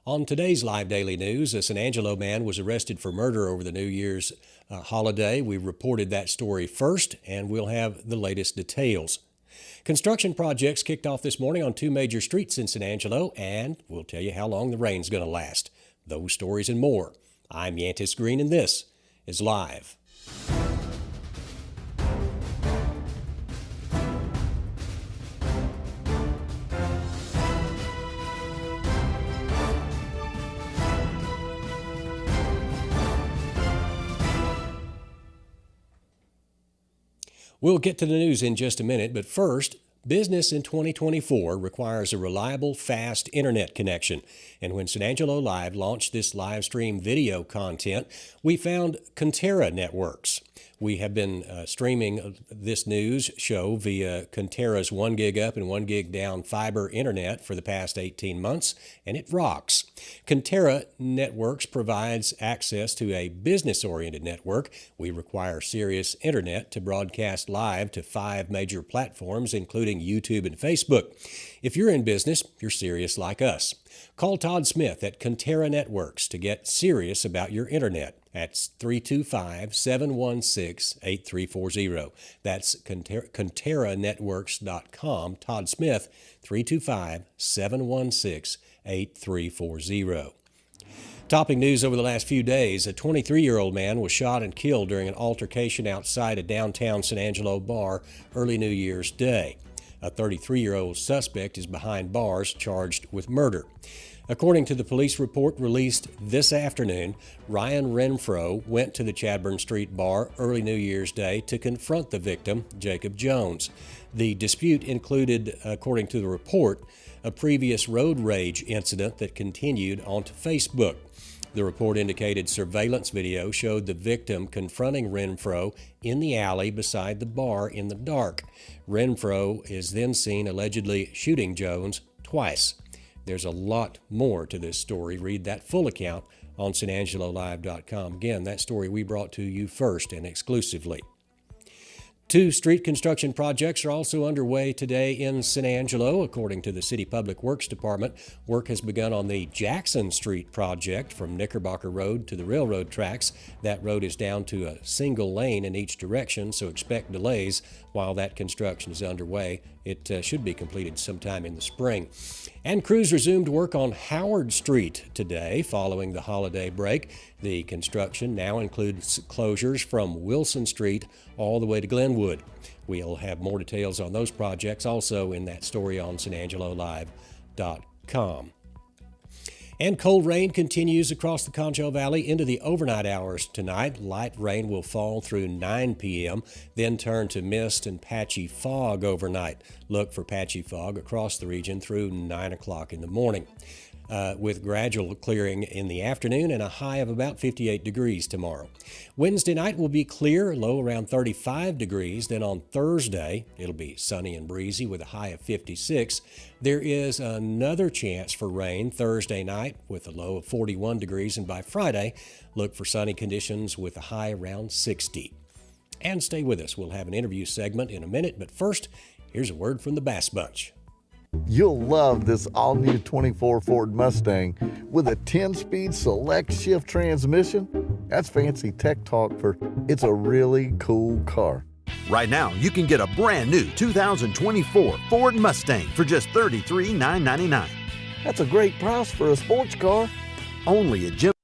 On today's Live Daily News, a San Angelo man was arrested for murder over the New Year's holiday. We reported that story first, and we'll have the latest details. Construction projects kicked off this morning on two major streets in San Angelo, and we'll tell you how long the rain's going to last. Those stories and more. I'm Yantis Green, and this is Live. We'll get to the news in just a minute, but first, business in 2024 requires a reliable, fast internet connection. And when San Angelo Live launched this live stream video content, we found Conterra Networks. We have been streaming this news show via Conterra's 1 gig up and 1 gig down fiber internet for the past 18 months, and it rocks. Conterra Networks provides access to a business-oriented network. We require Sirius Internet to broadcast live to 5 major platforms, including YouTube and Facebook. If you're in business, you're serious like us. Call Todd Smith at Conterra Networks to get serious about your internet. That's 325-716-8340. That's ConterraNetworks.com. Todd Smith, 325-716-8340. Topping news over the last few days, a 23-year-old man was shot and killed during an altercation outside a downtown San Angelo bar early New Year's Day. A 33-year-old suspect is behind bars charged with murder. According to the police report released this afternoon, Ryan Renfro went to the Chadbourn Street bar early New Year's Day to confront the victim, Jacob Jones. The dispute included, according to the report, a previous road rage incident that continued onto Facebook. The report indicated surveillance video showed the victim confronting Renfro in the alley beside the bar in the dark. Renfro is then seen allegedly shooting Jones twice. There's a lot more to this story. Read that full account on SanAngeloLive.com. Again, that story we brought to you first and exclusively. 2 street construction projects are also underway today in San Angelo. According to the City Public Works Department, work has begun on the Jackson Street project from Knickerbocker Road to the railroad tracks. That road is down to a single lane in each direction, so expect delays while that construction is underway. It should be completed sometime in the spring. And crews resumed work on Howard Street today following the holiday break. The construction now includes closures from Wilson Street all the way to Glenwood. We'll have more details on those projects also in that story on SanAngeloLive.com. And cold rain continues across the Concho Valley into the overnight hours tonight. Light rain will fall through 9 p.m., then turn to mist and patchy fog overnight. Look for patchy fog across the region through 9 o'clock in the morning, with gradual clearing in the afternoon and a high of about 58 degrees tomorrow. Wednesday night will be clear, low around 35 degrees. Then on Thursday, it'll be sunny and breezy with a high of 56. There is another chance for rain Thursday night with a low of 41 degrees. And by Friday, look for sunny conditions with a high around 60. And stay with us. We'll have an interview segment in a minute. But first, here's a word from the Bass Bunch. You'll love this all-new 24 Ford Mustang with a 10-speed select shift transmission. That's fancy tech talk for it's a really cool car. Right now, you can get a brand new 2024 Ford Mustang for just $33,999. That's a great price for a sports car. Only at Jim.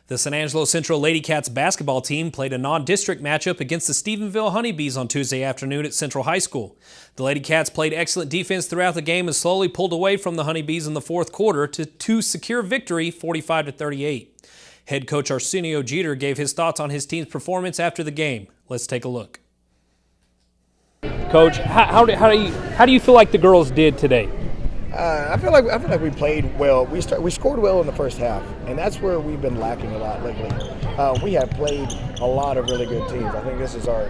The San Angelo Central Lady Cats basketball team played a non-district matchup against the Stephenville Honeybees on Tuesday afternoon at Central High School. The Lady Cats played excellent defense throughout the game and slowly pulled away from the Honeybees in the fourth quarter to secure victory 45-38. Head coach Arsenio Jeter gave his thoughts on his team's performance after the game. Let's take a look. Coach, how do you feel like the girls did today? I feel like we played well. We scored well in the first half, and that's where we've been lacking a lot lately. We have played a lot of really good teams. I think this is our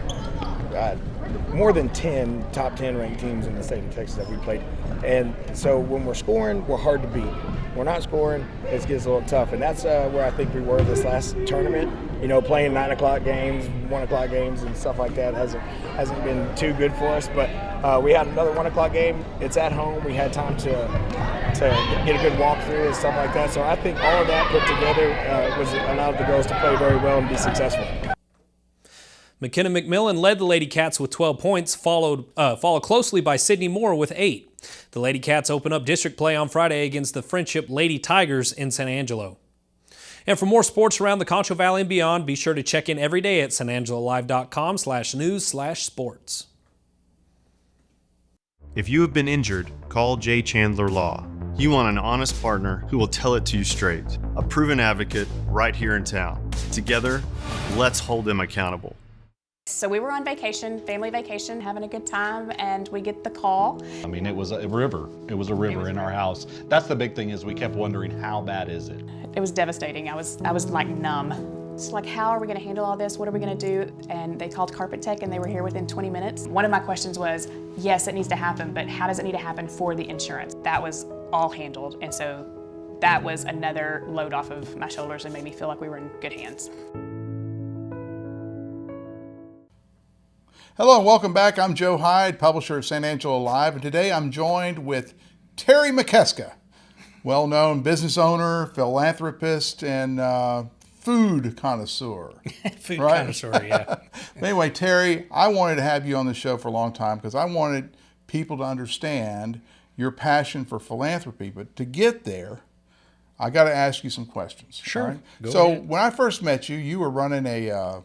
more than 10 top 10 ranked teams in the state of Texas that we played. And so when we're scoring, we're hard to beat. we're not scoring, it gets a little tough. And that's where I think we were this last tournament. You know, playing 9 o'clock games, 1 o'clock games, and stuff like that hasn't been too good for us. But we had another 1 o'clock game. It's at home. We had time to get a good walkthrough and stuff like that. So I think all of that put together allowed the girls to play very well and be successful. McKenna McMillan led the Lady Cats with 12 points, followed closely by Sydney Moore with 8. The Lady Cats open up district play on Friday against the Friendship Lady Tigers in San Angelo. And for more sports around the Concho Valley and beyond, be sure to check in every day at sanangelolive.com/news/sports. If you have been injured, call Jay Chandler Law. You want an honest partner who will tell it to you straight. A proven advocate right here in town. Together, let's hold them accountable. So we were on vacation, family vacation, having a good time, and we get the call. I mean, it was a river. It was a river in our house. That's the big thing, is we kept wondering, how bad is it? It was devastating. I was like numb. It's like, how are we gonna handle all this? What are we gonna do? And they called Carpet Tech and they were here within 20 minutes. One of my questions was, yes, it needs to happen, but how does it need to happen for the insurance? That was all handled. And so that was another load off of my shoulders and made me feel like we were in good hands. Hello and welcome back. I'm Joe Hyde, publisher of San Angelo Live, and today I'm joined with Terry Mesca, well-known business owner, philanthropist, and food connoisseur. Food connoisseur, yeah. Anyway, Terry, I wanted to have you on the show for a long time because I wanted people to understand your passion for philanthropy. But to get there, I got to ask you some questions. Sure. Right? Go so ahead. when I first met you, you were running a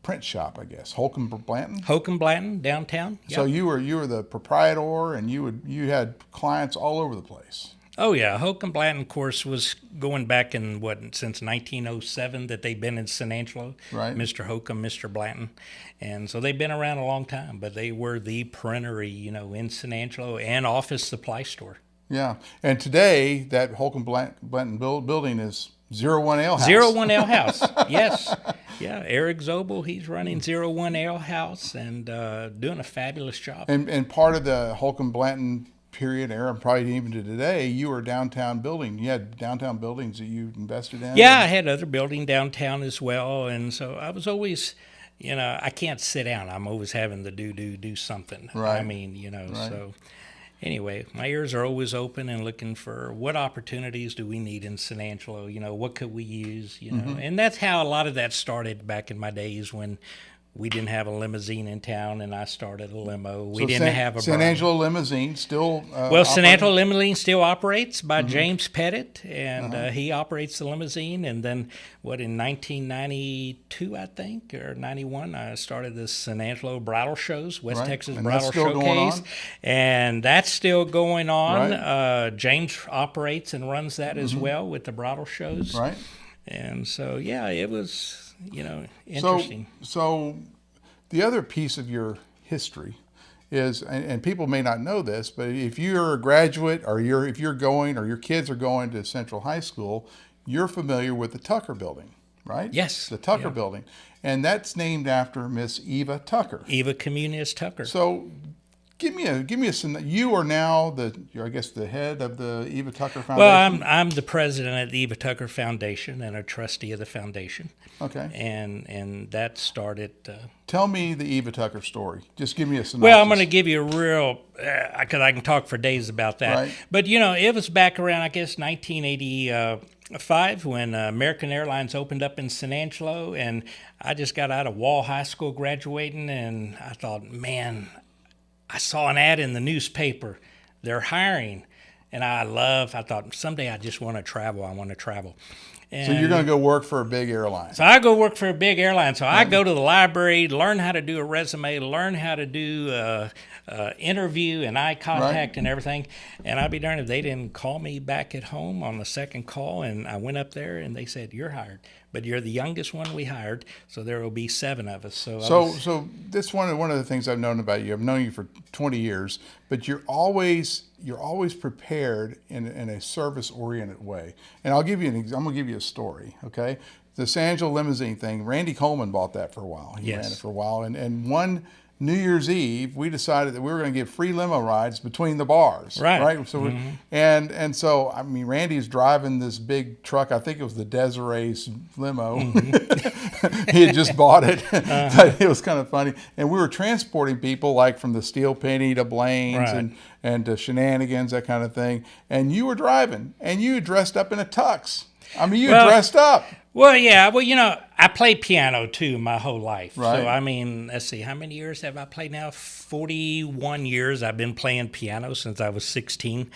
print shop, I guess, Holcomb Blanton. Holcomb Blanton, downtown. Yep. So you were the proprietor, and you had clients all over the place. Oh yeah, Holcomb Blanton, of course, was going back in since 1907 that they've been in San Angelo. Right. Mr. Holcomb, Mr. Blanton, and so they've been around a long time. But they were the printery, in San Angelo and office supply store. Yeah, and today that Holcomb Blanton building is 01 Ale House. 01 Ale House, yes. Yeah, Eric Zobel, he's running 01 Ale House and doing a fabulous job. And part of the Holcomb Blanton period era, probably even to today, you were downtown building. You had downtown buildings that you invested in? Yeah, I had other building downtown as well. And so I was always, I can't sit down. I'm always having to do something. Right. I mean, Right. So anyway, my ears are always open and looking for what opportunities do we need in San Angelo? What could we use? And that's how a lot of that started back in my days when we didn't have a limousine in town, and I started a limo. We didn't have a San Angelo Limousine still. San Angelo Limousine still operates by James Pettit, and he operates the limousine. And then, in 1992, I think, or 91, I started the San Angelo Bridal Shows, West Texas and Bridal Showcase, and that's still going on. Right. James operates and runs that as well with the bridal shows. Right. And so, yeah, it was. Interesting. So the other piece of your history is, and people may not know this, but if you're a graduate or if you're going or your kids are going to Central High School, you're familiar with the Tucker Building, right? Yes. The Tucker Building. And that's named after Miss Eva Tucker. Eva Communius Tucker. So give me a you are now the head of the Eva Tucker Foundation. Well, I'm the president of the Eva Tucker Foundation and a trustee of the foundation. Okay. And that started. Tell me the Eva Tucker story. Just give me a synopsis. Well, I'm going to give you a real, because I can talk for days about that. Right. But it was back around, I guess, 1985 when American Airlines opened up in San Angelo, and I just got out of Wall High School graduating, and I thought, man, I saw an ad in the newspaper. They're hiring. And I thought, someday I just want to travel. I want to travel. And so you're going to go work for a big airline. So I go work for a big airline. So I go to the library, learn how to do a resume, learn how to do interview and eye contact and everything. And I'd be darned if they didn't call me back at home on the second call. And I went up there and they said, you're hired. But you're the youngest one we hired, so there will be 7 of us. So this one of the things I've known about you. I've known you for 20 years, but you're always prepared in a service-oriented way. And I'm going to give you a story, okay? The San Angelo Limousine thing, Randy Coleman bought that for a while. He ran it for a while. And one New Year's Eve, we decided that we were going to give free limo rides between the bars. Right. So, and so, I mean, Randy's driving this big truck. I think it was the Desiree's limo. He had just bought it. But it was kind of funny. And we were transporting people like from the Steel Penny to Blaine's and to Shenanigans, that kind of thing. And you were driving, and you dressed up in a tux. I mean, you dressed up. Well, yeah. Well, you know, I played piano too my whole life. Right. So, I mean, let's see, how many years have I played now? 41 years. I've been playing piano since I was 16,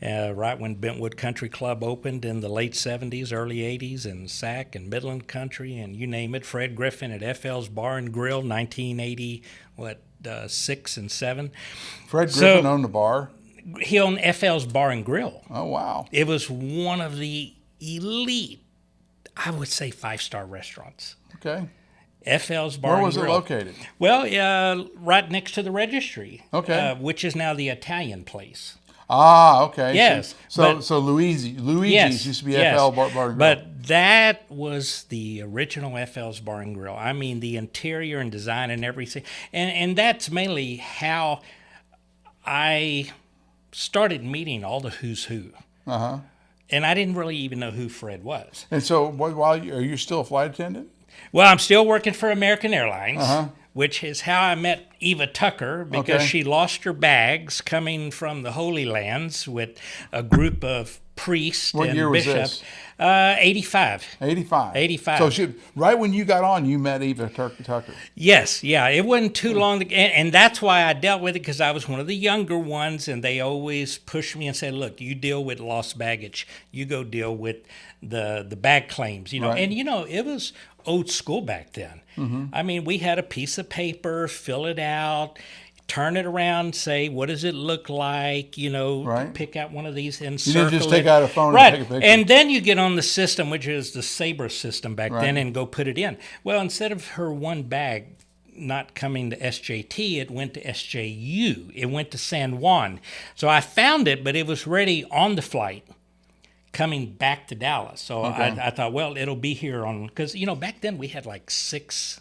right when Bentwood Country Club opened in the late 70s, early 80s, and Sac and Midland Country, and you name it. Fred Griffin at FL's Bar and Grill, 1986 and 7. Fred Griffin owned the bar? He owned FL's Bar and Grill. Oh, wow. It was one of the elite, I would say, 5-star restaurants. Okay. FL's Bar and Grill. Where was it located? Well, right next to the Registry. Okay. Which is now the Italian place. Ah, okay. Yes. So Luigi's used to be FL Bar and Grill. But that was the original FL's Bar and Grill. I mean, the interior and design and everything. And that's mainly how I started meeting all the who's who. Uh-huh. And I didn't really even know who Fred was. And so, are you still a flight attendant? Well, I'm still working for American Airlines, which is how I met Eva Tucker, because she lost her bags coming from the Holy Lands with a group of priests What and year was bishops. this? 85. 85. 85. So right when you got on, you met Eva Tucker. Yes, yeah. It wasn't too long, and that's why I dealt with it, because I was one of the younger ones, and they always pushed me and said, look, you deal with lost baggage. You go deal with the bag claims, you know. Right. And, you know, it was old school back then. I mean, we had a piece of paper, fill it out, turn it around, say, what does it look like? You know, pick out one of these and you circle didn't just take it. out a phone and take a picture. And then you get on the system, which is the Sabre system back then, and go put it in. Well, instead of her one bag not coming to SJT, it went to SJU. It went to San Juan. So I found it, but it was ready on the flight coming back to Dallas. So I thought, well, it'll be here on, because, you know, back then we had like 6-7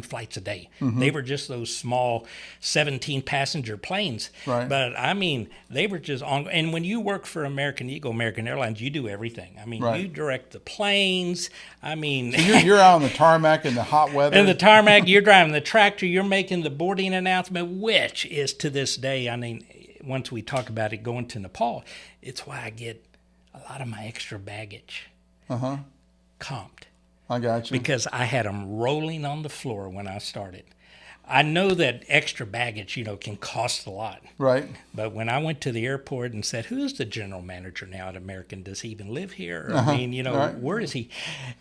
flights a day. They were just those small 17-passenger planes. Right. But, I mean, they were just on. And when you work for American Eagle, American Airlines, you do everything. I mean, you direct the planes. I mean. So you're out on the tarmac in the hot weather? In the tarmac, you're driving the tractor, you're making the boarding announcement, which is to this day, I mean, once we talk about it going to Nepal, it's why I get a lot of my extra baggage comped. I got you. Because I had them rolling on the floor when I started. I know that extra baggage, you know, can cost a lot. Right. But when I went to the airport and said, who's the general manager now at American? Does he even live here? Or, I mean, you know, where is he?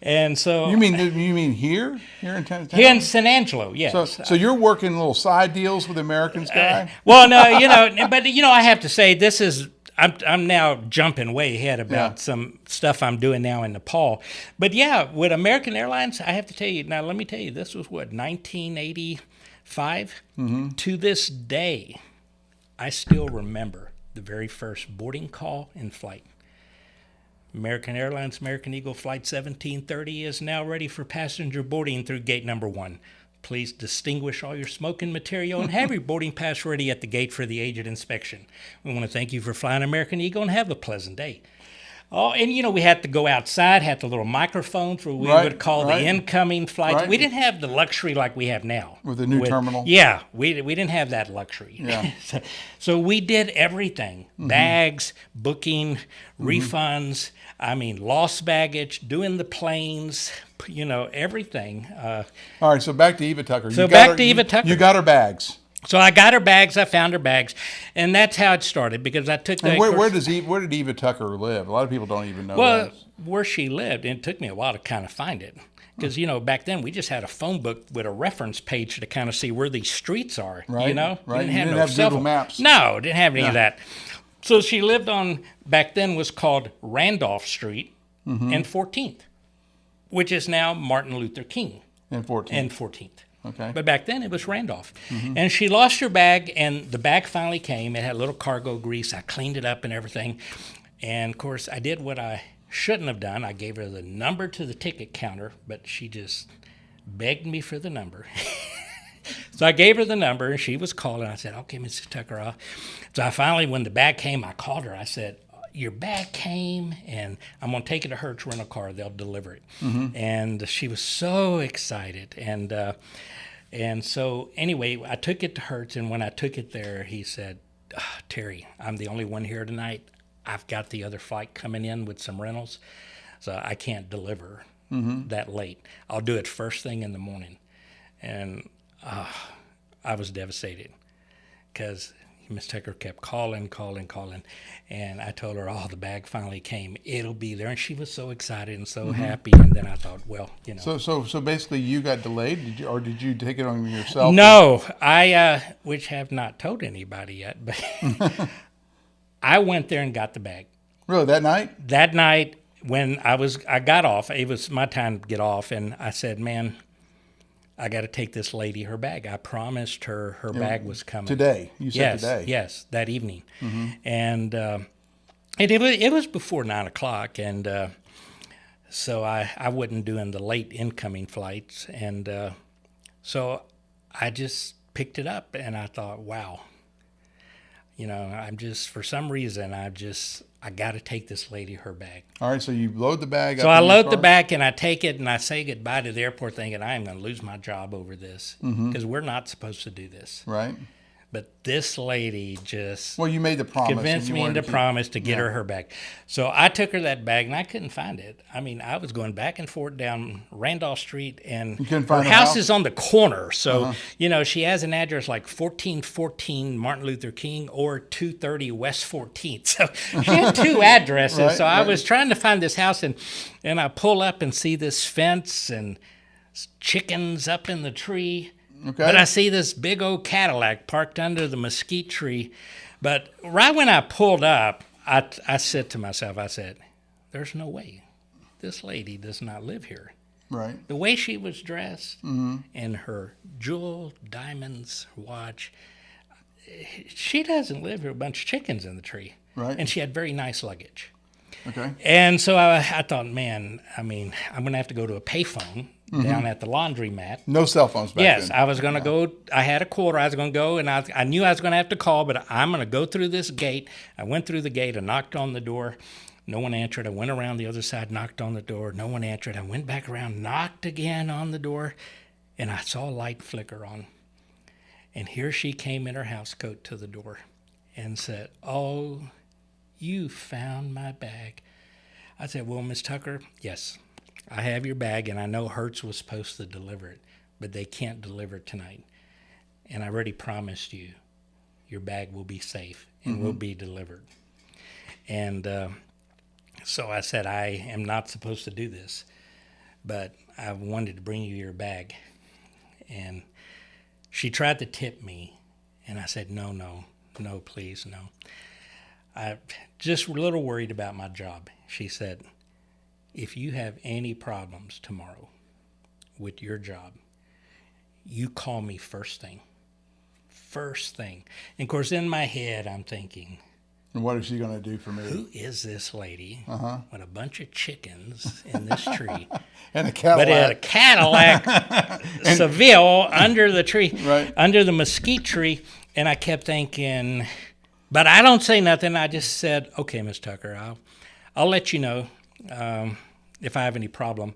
And so... You mean here? Here in town? Here in San Angelo, yes. So you're working little side deals with Americans, guy? Well, no, you know, but, you know, I have to say, this is... I'm now jumping way ahead about some stuff I'm doing now in Nepal. But yeah, with American Airlines, I have to tell you, now let me tell you, this was what, 1985? To this day, I still remember the very first boarding call in flight. American Airlines, American Eagle Flight 1730 is now ready for passenger boarding through gate number 1. Please distinguish all your smoking material and have your boarding pass ready at the gate for the agent inspection. We want to thank you for flying American Eagle and have a pleasant day. Oh, and you know, we had to go outside, had the little microphones where we would call the incoming flights. We didn't have the luxury like we have now. With the new terminal? Yeah, we didn't have that luxury. Yeah. So we did everything. Bags, booking, refunds, I mean, lost baggage, doing the planes, you know, everything. All right, so back to Eva Tucker. So back to Eva Tucker. You got her bags. So I got her bags, I found her bags, and that's how it started, because I took that. And where did Eva Tucker live? A lot of people don't even know that. Where she lived, and it took me a while to kind of find it. Because, you know, back then we just had a phone book with a reference page to kind of see where these streets are, you know? Right, We you didn't have Google Maps. No, didn't have any of that. So she lived on, back then was called Randolph Street and 14th, which is now Martin Luther King. And 14th. And 14th. Okay. But back then it was Randolph. And she lost her bag, and the bag finally came. It had a little cargo grease. I cleaned it up and everything. And, of course, I did what I shouldn't have done. I gave her the number to the ticket counter, but she just begged me for the number. So I gave her the number, and she was calling. I said, okay, Mrs. Tucker. So I finally, when the bag came, I called her. I said, your bag came, and I'm going to take it to Hertz Rental Car. They'll deliver it. And she was so excited. And so anyway, I took it to Hertz, and when I took it there, he said, Terry, I'm the only one here tonight. I've got the other flight coming in with some rentals, so I can't deliver that late. I'll do it first thing in the morning. And I was devastated because Miss Tucker kept calling, and I told her, the bag finally came. It'll be there. And she was so excited and so happy. And then I thought, well, you know. So basically you got delayed, did you take it on yourself? No, I which have not told anybody yet, but I went there and got the bag. Really, that night? That night when I got off, it was my time to get off, and I said, man, I got to take this lady her bag. I promised her bag was coming. Today? You said today? Yes, that evening. And it was before 9 o'clock, and so I wasn't doing the late incoming flights. And so I just picked it up, and I thought, wow. You know, for some reason, I got to take this lady her bag. All right, so you load the bag up. So I load the bag, and I take it, and I say goodbye to the airport thinking I am going to lose my job over this because we're not supposed to do this. Right. But this lady just you made the promise. Convinced me into promise to get her bag. So I took her that bag, and I couldn't find it. I mean, I was going back and forth down Randolph Street, and her house is on the corner. So, you know, she has an address like 1414 Martin Luther King or 230 West 14th. So she had two addresses. I was trying to find this house, and I pull up and see this fence and chickens up in the tree. Okay. But I see this big old Cadillac parked under the mesquite tree. But right when I pulled up, I said to myself, I said, there's no way. This lady does not live here. Right. The way she was dressed and her jewel, diamonds, watch, she doesn't live here. A bunch of chickens in the tree. Right. And she had very nice luggage. Okay. And so I thought, man, I mean, I'm going to have to go to a payphone down at the laundromat. No cell phones back then. Yes, I was going to go. I had a quarter. I was going to go, and I knew I was going to have to call, but I'm going to go through this gate. I went through the gate. I knocked on the door. No one answered. I went around the other side, knocked on the door. No one answered. I went back around, knocked again on the door, and I saw a light flicker on. And here she came in her house coat to the door and said, "Oh, you found my bag." I said, "Well, Miss Tucker, yes, I have your bag, and I know Hertz was supposed to deliver it, but they can't deliver it tonight. And I already promised you your bag will be safe and will be delivered." And so I said, I am not supposed to do this, but I wanted to bring you your bag. And she tried to tip me, and I said, no, please, no. I'm just a little worried about my job. She said, if you have any problems tomorrow with your job, you call me first thing. First thing. And of course, in my head, I'm thinking, and what is she going to do for me? Who is this lady with a bunch of chickens in this tree? And a Cadillac. But a Cadillac Seville under the tree, under the mesquite tree. And I kept thinking, but I don't say nothing. I just said, okay, Miss Tucker, I'll let you know if I have any problem.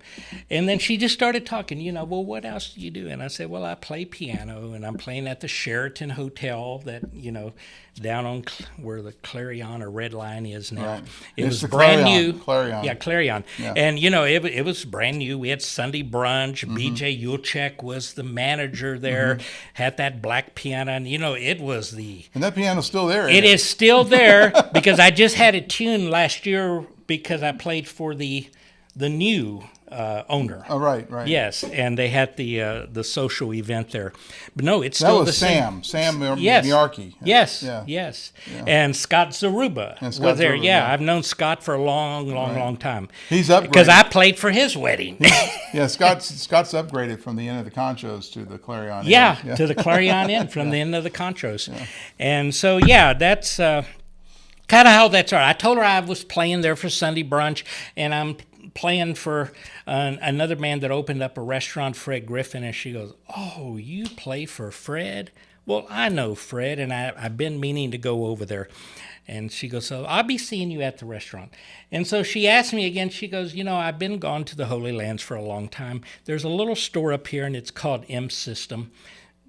And then she just started talking, well, what else do you do? And I said, well, I play piano, and I'm playing at the Sheraton Hotel that, down on where the Clarion or Red Line is now. Right. It was Clarion. brand new. Clarion. Yeah, Clarion. Yeah. And, it was brand new. We had Sunday brunch. B.J. Yulchek was the manager there, had that black piano. And, it was the... And that piano's still there, It is still there because I just had it tuned last year because I played for the new owner. Oh, right. Yes, and they had the social event there. But no, it's still the same. Sam Yes. Miarki. Yes, Yeah. yes. Yeah. And Scott Zaruba was there. Yeah, I've known Scott for a long time. He's upgraded. Because I played for his wedding. Yeah, Scott's upgraded from the end of the Conchos to the Clarion. Yeah, to the Clarion Inn from the end of the Conchos. Yeah. And so, that's... kind of how that's all right. I told her I was playing there for Sunday brunch, and I'm playing for another man that opened up a restaurant, Fred Griffin, and she goes, "Oh, you play for Fred?" Well, I know Fred, and I've been meaning to go over there. And she goes, "So I'll be seeing you at the restaurant." And so she asked me again, she goes, "I've been gone to the Holy Lands for a long time. There's a little store up here, and it's called M System.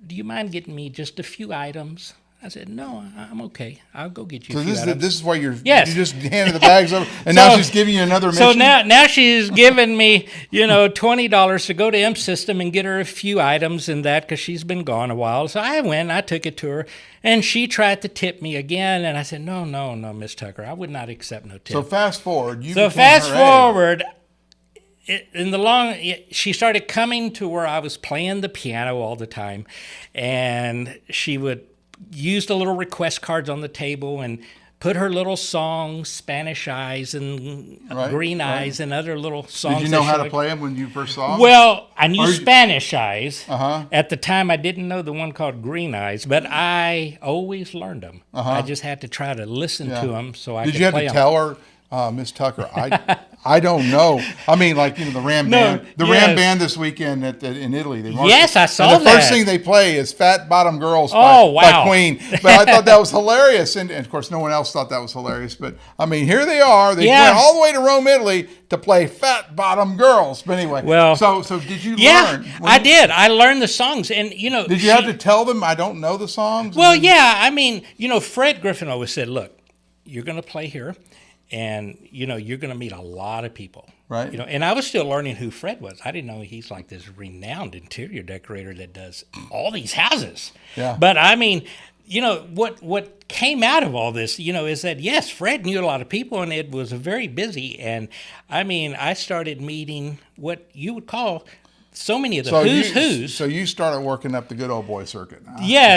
Do you mind getting me just a few items?" I said, "No, I'm okay. I'll go get you a few items." This is why you Yes. just handed the bags over, and now she's giving you another mission? So now she's giving me, $20 to go to M System and get her a few items and that, because she's been gone a while. So I went, I took it to her, and she tried to tip me again, and I said, no, Miss Tucker, I would not accept no tip. So fast forward. She started coming to where I was playing the piano all the time, and she would use the little request cards on the table and put her little songs, Spanish Eyes and Green Eyes and other little songs. Did you know how to play them when you first saw them? Well, I knew Spanish Eyes. At the time, I didn't know the one called Green Eyes, but I always learned them. I just had to try to listen to them so I could play them. Did you have to tell her, Miss Tucker, I don't know. I mean, like, the Ram Band. Ram Band this weekend in Italy. Yes, I saw that. And the first thing they play is Fat Bottom Girls by Queen. But I thought that was hilarious. And, of course, no one else thought that was hilarious. But, I mean, here they are. They went all the way to Rome, Italy to play Fat Bottom Girls. But anyway, so did you learn? Yeah, I did. I learned the songs. And, Did you have to tell them, I don't know the songs? Well, yeah. I mean, Fred Griffin always said, look, you're going to play here. And, you're going to meet a lot of people. Right. And I was still learning who Fred was. I didn't know he's like this renowned interior decorator that does all these houses. Yeah. But, I mean, what came out of all this, is that, yes, Fred knew a lot of people, and it was very busy. And, I mean, I started meeting what you would call so many of the who's. So you started working up the good old boy circuit.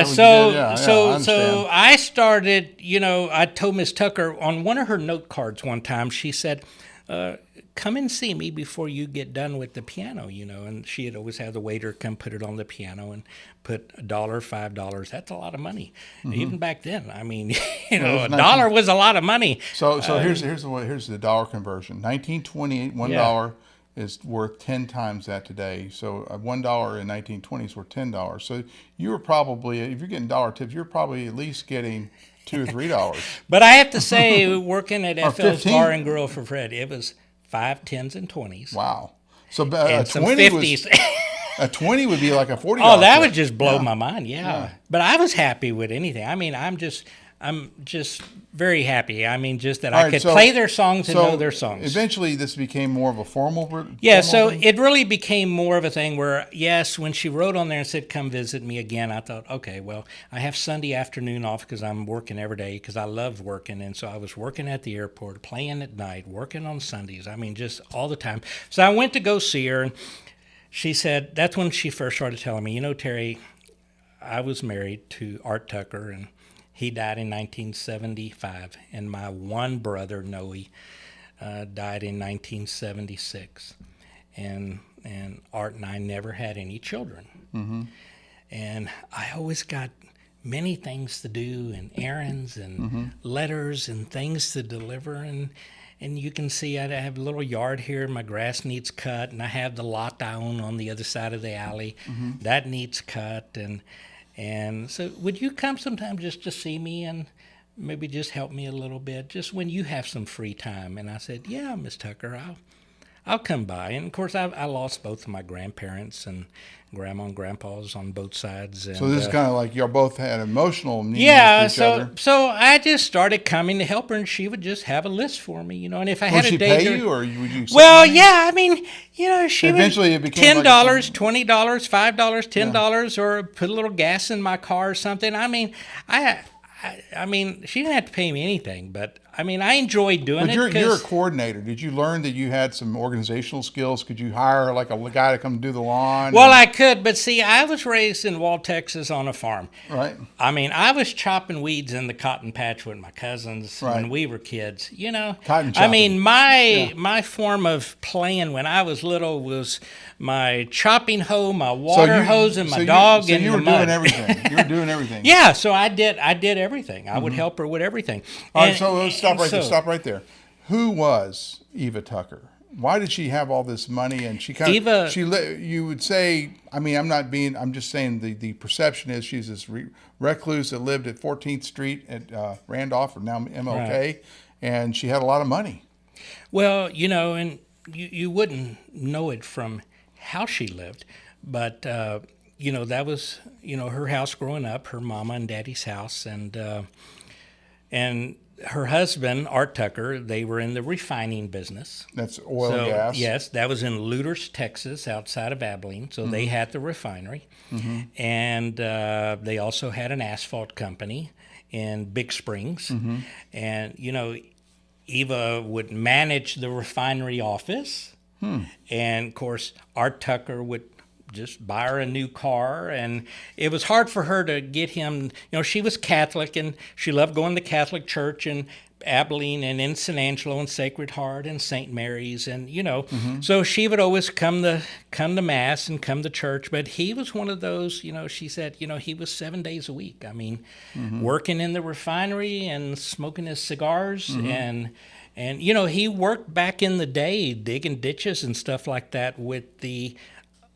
So I started, I told Miss Tucker on one of her note cards one time, she said, come and see me before you get done with the piano, and she had always had the waiter come put it on the piano and put $1, $5. That's a lot of money. Even back then. I mean, $1 was a lot of money. So here's the dollar conversion. 1928, $1 is worth 10 times that today. So $1 in 1920 is worth $10. So you were probably, if you're getting dollar tips, you're probably at least getting $2 or $3. But I have to say, working at FL's Bar and Grill for Fred, it was 5, 10s, and 20s. Wow. So and some 50s. A 20 would be like a $40. Oh, that would just blow my mind. Yeah. But I was happy with anything. I mean, I'm just very happy. I mean, just that I could play their songs and know their songs. Eventually, this became more of a formal thing? It really became more of a thing where, yes, when she wrote on there and said, come visit me again, I thought, okay, well, I have Sunday afternoon off because I'm working every day because I love working. And so I was working at the airport, playing at night, working on Sundays. I mean, just all the time. So I went to go see her, and she said, that's when she first started telling me, Terry, I was married to Art Tucker, and he died in 1975, and my one brother, Noe, died in 1976. And Art and I never had any children. And I always got many things to do, and errands, and letters, and things to deliver. And you can see I have a little yard here. My grass needs cut, and I have the lot I own on the other side of the alley. That needs cut, and so would you come sometime just to see me and maybe just help me a little bit, just when you have some free time? And I said, yeah, Miss Tucker, I'll come by. And, of course, I lost both of my grandparents and grandma and grandpas on both sides. And, so this is kind of like you both had emotional needs for each other? So I just started coming to help her, and she would just have a list for me, and if I had a day... Would she pay you, or would you... Well, yeah, I mean, she eventually would... it became $10, like $20, $5, $10, or put a little gas in my car or something. I mean, I mean, she didn't have to pay me anything, but I mean, I enjoyed doing it. But you're a coordinator. Did you learn that you had some organizational skills? Could you hire like a guy to come do the lawn? Well, I could, but see, I was raised in Wall, Texas on a farm. Right. I mean, I was chopping weeds in the cotton patch with my cousins when we were kids. Cotton chopping. I mean, my form of playing when I was little was my chopping hoe, my water hose, and my dog in the mud. So you were doing everything. You were doing everything. Yeah, so I did everything. I would help her with everything. All right, so let's stop right there. Who was Eva Tucker? why did she have all this money? And she you would say, I mean, I'm just saying the perception is she's this recluse that lived at 14th Street at Randolph, or now MLK, right. And she had a lot of money. Well, and you wouldn't know it from how she lived, but, that was, her house growing up, her mama and daddy's house, and her husband, Art Tucker, they were in the refining business. That's oil and gas? Yes, that was in Luders, Texas, outside of Abilene. So they had the refinery. And they also had an asphalt company in Big Springs. And, Eva would manage the refinery office. And, of course, Art Tucker would just buy her a new car, and it was hard for her to get him. She was Catholic, and she loved going to Catholic church in Abilene and in San Angelo and Sacred Heart and St. Mary's, and so she would always come to mass and come to church. But he was one of those, she said, he was 7 days a week. I mean, working in the refinery and smoking his cigars, and he worked back in the day digging ditches and stuff like that with the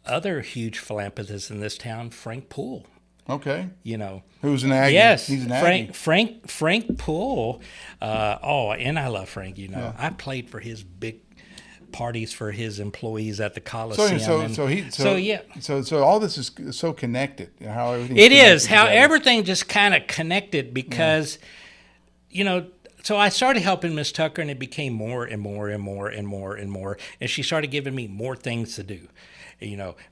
other huge philanthropist in this town, Frank Poole. Okay. Who's an Aggie? Yes. He's an Aggie. Frank Poole. And I love Frank. I played for his big parties for his employees at the Coliseum. So all this is so connected. How everything. It is how everything just kind of connected because, So I started helping Miss Tucker, and it became more and more and more and more and more. And she started giving me more things to do.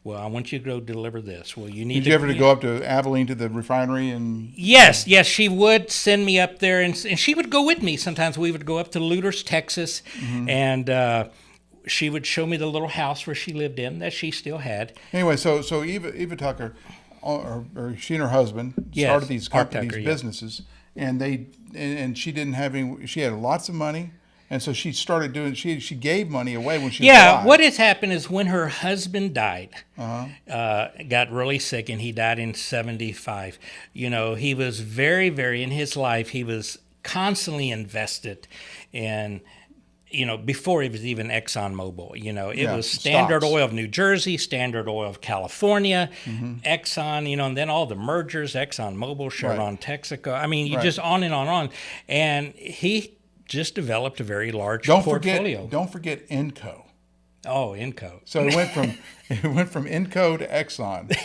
Well, I want you to go deliver this. Well, you need. Did you ever go up to Abilene to the refinery and? Yes, she would send me up there, and she would go with me. Sometimes we would go up to Luders, Texas, and she would show me the little house where she lived in that she still had. Anyway, so Eva Tucker, or she and her husband started these businesses, and she didn't have any. She had lots of money. And so she started doing. She gave money away when she was alive. What has happened is when her husband died, got really sick, and he died in 1975. He was very, very in his life. He was constantly invested in. Before it was even ExxonMobil. It was Standard Oil of New Jersey, Standard Oil of California, Exxon. And then all the mergers, ExxonMobil, Chevron, Texaco. I mean, you just on and on and on. And he just developed a very large portfolio. Don't forget Enco. Oh, Enco. So it went from Enco to Exxon.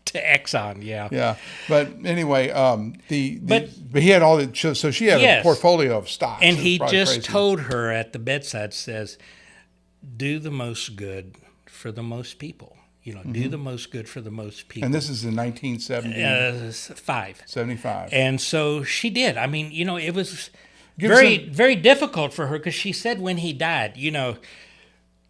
To Exxon, yeah. Yeah, but anyway, but he had all the. So she had a portfolio of stocks, and he just told her at the bedside, says, "Do the most good for the most people." Do the most good for the most people. And this is in 1975. 75. And so she did. I mean, it was. Very difficult for her because she said when he died,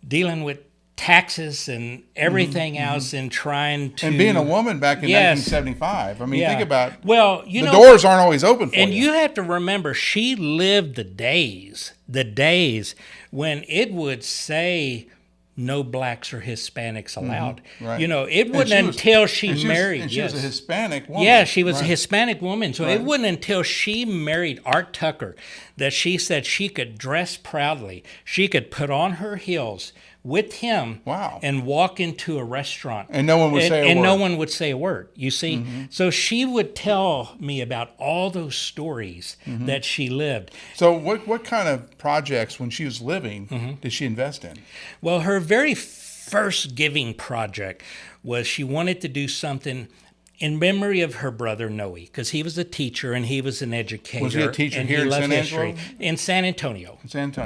dealing with taxes and everything else and trying to... And being a woman back in 1975. I mean, think about... Well, the doors aren't always open for you. And you have to remember, she lived the days when it would say... no blacks or Hispanics allowed. Right. It wasn't until she married. And she was a Hispanic woman. Yeah, she was a Hispanic woman. So it wasn't until she married Art Tucker that she said she could dress proudly. She could put on her heels with him and walk into a restaurant. And no one would say a word. And no one would say a word, you see? So she would tell me about all those stories that she lived. So what kind of projects, when she was living, did she invest in? Well, her very first giving project was she wanted to do something in memory of her brother Noe, because he was a teacher and he was an educator. Was he a teacher here in San Angelo? In San Antonio.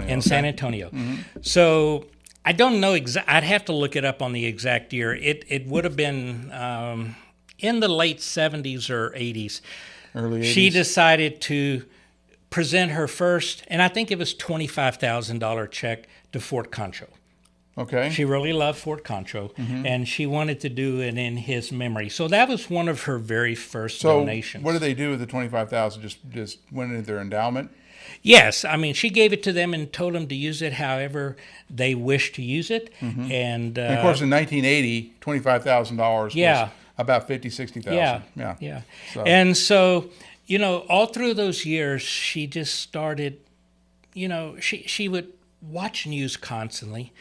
In San Antonio. So I don't know I'd have to look it up on the exact year. It would have been in the late 70s or 80s. Early 80s. She decided to present her first, and I think it was $25,000 check to Fort Concho. Okay. She really loved Fort Concho, and she wanted to do it in his memory. So that was one of her very first donations. So what did they do with the $25,000? Just went into their endowment? Yes. I mean, she gave it to them and told them to use it however they wished to use it. And of course, in 1980, $25,000 was about $50,000, $60,000. Yeah. And so, all through those years, she just started, she would watch news constantly.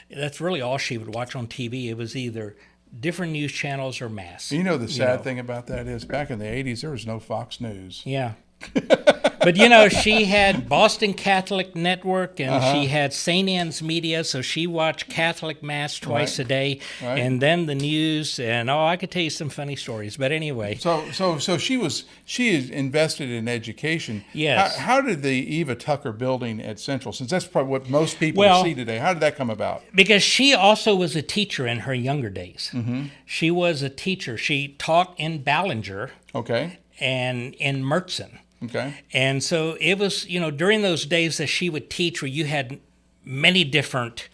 That's really all she would watch on TV. It was either different news channels or mass. You know, the sad thing about that is back in the 80s, there was no Fox News. Yeah. But, she had Boston Catholic Network, and she had St. Anne's Media, so she watched Catholic Mass twice a day, and then the news, and I could tell you some funny stories. But anyway. So she is invested in education. Yes. How did the Eva Tucker building at Central, since that's probably what most people see today, how did that come about? Because she also was a teacher in her younger days. Mm-hmm. She was a teacher. She taught in Ballinger. Okay. And in Mertzen. Okay. And so it was, during those days that she would teach where you had many different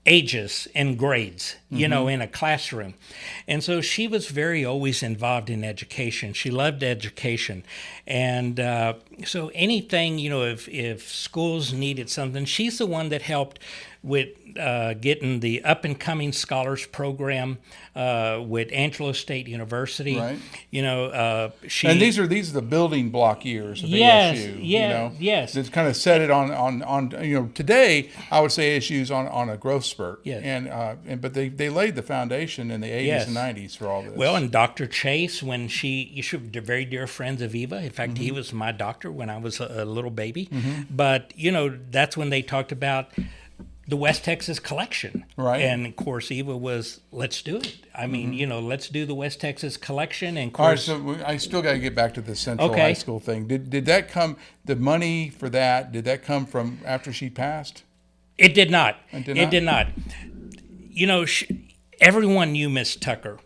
ages and grades, in a classroom. And so she was very always involved in education. She loved education. And so anything, if schools needed something, she's the one that helped with getting the up-and-coming scholars program with Angelo State University. Right. And these are the building block years of ASU. Yes. It's kind of set it on today I would say ASU's on a growth spurt. Yes. But they laid the foundation in the 80s and 90s for all this. Well, and Dr. Chase, when you should be very dear friends of Eva. In fact, he was my doctor when I was a little baby. Mm-hmm. But that's when they talked about the West Texas collection. Right. And of course, Eva was, let's do it. I mean, let's do the West Texas collection. And of course, all right, so I still got to get back to the Central High School thing. Did that come, the money for that, did that come from after she passed? It did not. It did not? Everyone knew Miss Tucker.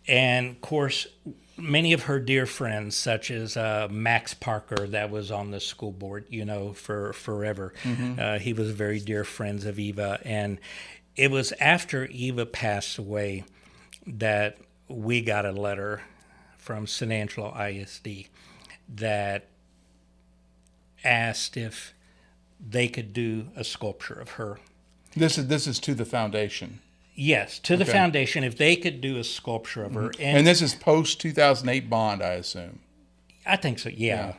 And of course, many of her dear friends, such as Max Parker, that was on the school board, for forever. Mm-hmm. He was very dear friends of Eva. And it was after Eva passed away that we got a letter from San Angelo ISD that asked if they could do a sculpture of her. This is to the foundation. Yes, to the foundation, if they could do a sculpture of her. And this is post-2008 bond, I assume. I think so, yeah.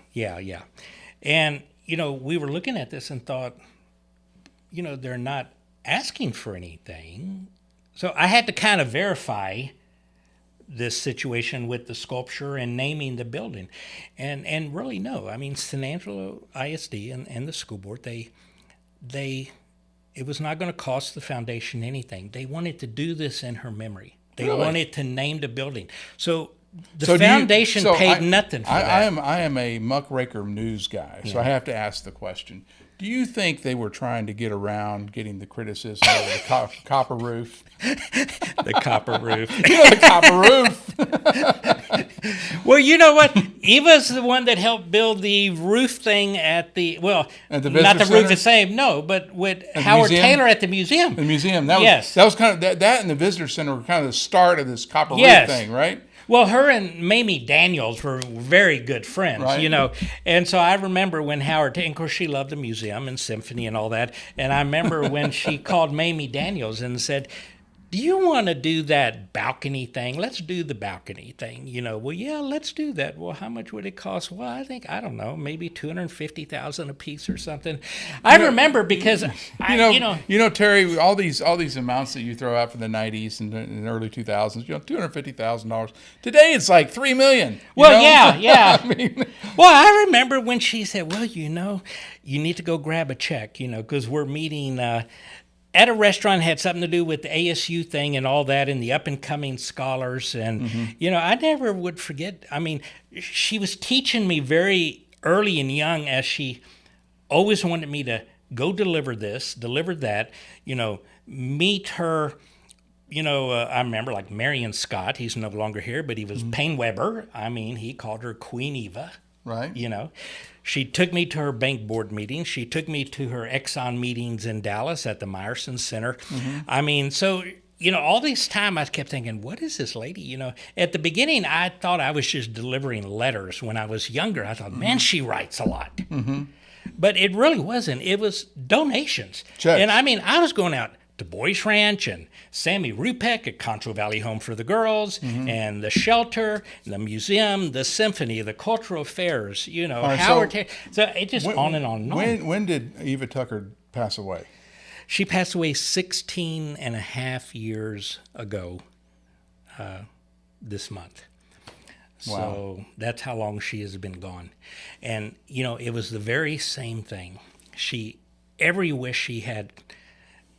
And, we were looking at this and thought, they're not asking for anything. So I had to kind of verify this situation with the sculpture and naming the building. And really, no. I mean, San Angelo ISD and the school board, it was not going to cost the foundation anything. They wanted to do this in her memory. They wanted to name the building. So the foundation paid nothing for that. I am a muckraker news guy, so I have to ask the question. Do you think they were trying to get around getting the criticism of the copper roof? The copper roof. The copper roof. Well, you know what? Eva's the one that helped build the roof thing at the not the roof the same, no, but with Howard Taylor at the museum. The museum. That was kind of that and the visitor center were kind of the start of this copper roof thing, right? Well, her and Mamie Daniels were very good friends, And so I remember when Howard, and of course she loved the museum and symphony and all that. And I remember when she called Mamie Daniels and said, do you want to do that balcony thing? Let's do the balcony thing. Well, yeah, let's do that. Well, how much would it cost? Well, I don't know, maybe $250,000 a piece or something. I remember because Terry, all these amounts that you throw out for the 90s and the early 2000s, $250,000. Today it's like $3 million. Well, yeah. Well, I remember when she said, well, you need to go grab a check, because we're meeting at a restaurant, had something to do with the ASU thing and all that and the up-and-coming scholars. And, I never would forget. I mean, she was teaching me very early and young as she always wanted me to go deliver this, deliver that, meet her. I remember like Marion Scott. He's no longer here, but he was Payne Weber. I mean, he called her Queen Eva. Right. She took me to her bank board meetings. She took me to her Exxon meetings in Dallas at the Meyerson Center. Mm-hmm. I mean, so, all this time I kept thinking, what is this lady? At the beginning, I thought I was just delivering letters. When I was younger, I thought, man, she writes a lot. Mm-hmm. But it really wasn't. It was donations. Checks. And I mean, I was going out Du Bois Ranch and Sammy Rupek at Concho Valley Home for the Girls, and the shelter, the museum, the symphony, the cultural affairs, Howard. So it just on and on and on. When did Eva Tucker pass away? She passed away 16 and a half years ago this month. Wow. So that's how long she has been gone. And, it was the very same thing. Every wish she had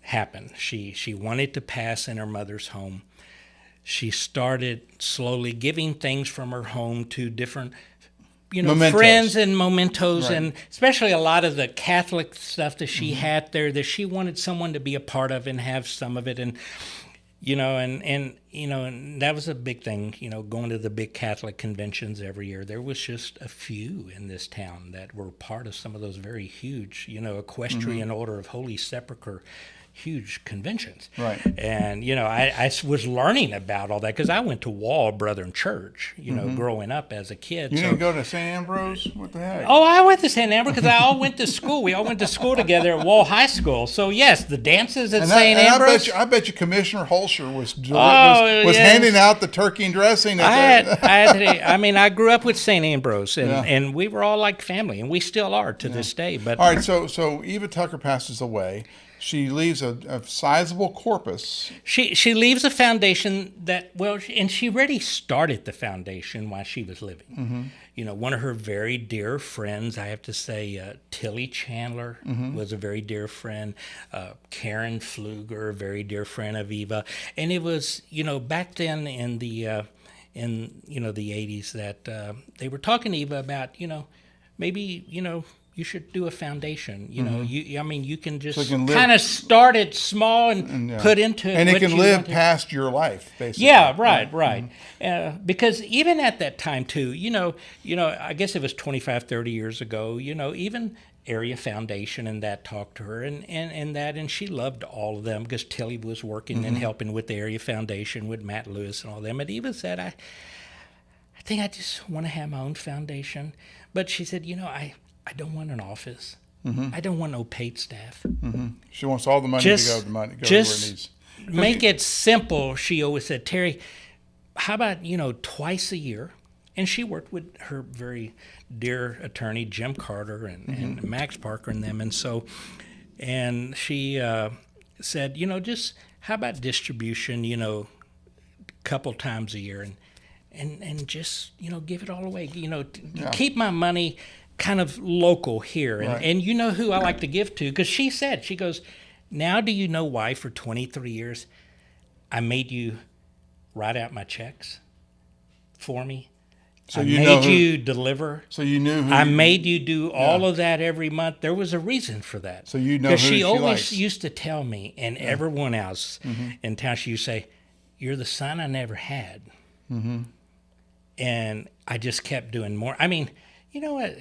happened. She wanted to pass in her mother's home. She started slowly giving things from her home to different mementos. Friends and mementos, right. And especially a lot of the Catholic stuff that she had there that she wanted someone to be a part of and have some of it. And, and that was a big thing, going to the big Catholic conventions every year. There was just a few in this town that were part of some of those very huge, Equestrian Order of Holy Sepulchre, huge conventions. Right. And, I was learning about all that because I went to Wall Brethren Church, growing up as a kid. You didn't go to San Ambrose? What the heck? Oh, I went to San Ambrose because I all went to school. We all went to school together at Wall High School. So, yes, the dances at St. Ambrose. I bet you Commissioner Holscher was handing out the turkey and dressing. I grew up with St. Ambrose, and we were all like family, and we still are to this day. But all right, so Eva Tucker passes away. She leaves a sizable corpus. She leaves a foundation and she already started the foundation while she was living. One of her very dear friends, I have to say, Tilly Chandler was a very dear friend. Karen Pfluger, a very dear friend of Eva. And it was, back then in the 80s that they were talking to Eva about, maybe, you should do a foundation. You can just kind of start it small and put into it. And it can live past your life, basically. Yeah, right. Because even at that time, too, I guess it was 25, 30 years ago, even Area Foundation and that talked to her and she loved all of them because Tilly was working and helping with the Area Foundation with Matt Lewis and all them. And Eva said, I think I just want to have my own foundation. But she said, I don't want an office. I don't want no paid staff. She wants all the money to go to where it needs. Make it simple. She always said, Terry, how about, twice a year? And she worked with her very dear attorney, Jim Carter and Max Parker and them. And she said, just how about distribution, couple times a year and just, give it all away, keep my money kind of local here. And you know who I like to give to? Because she goes, now do you know why for 23 years I made you write out my checks for me? So I made you deliver. So you knew who I made you do all of that every month. There was a reason for that. So you know who she always likes. Used to tell me and everyone else in town, she used to say, you're the son I never had. And I just kept doing more. I mean, you know what?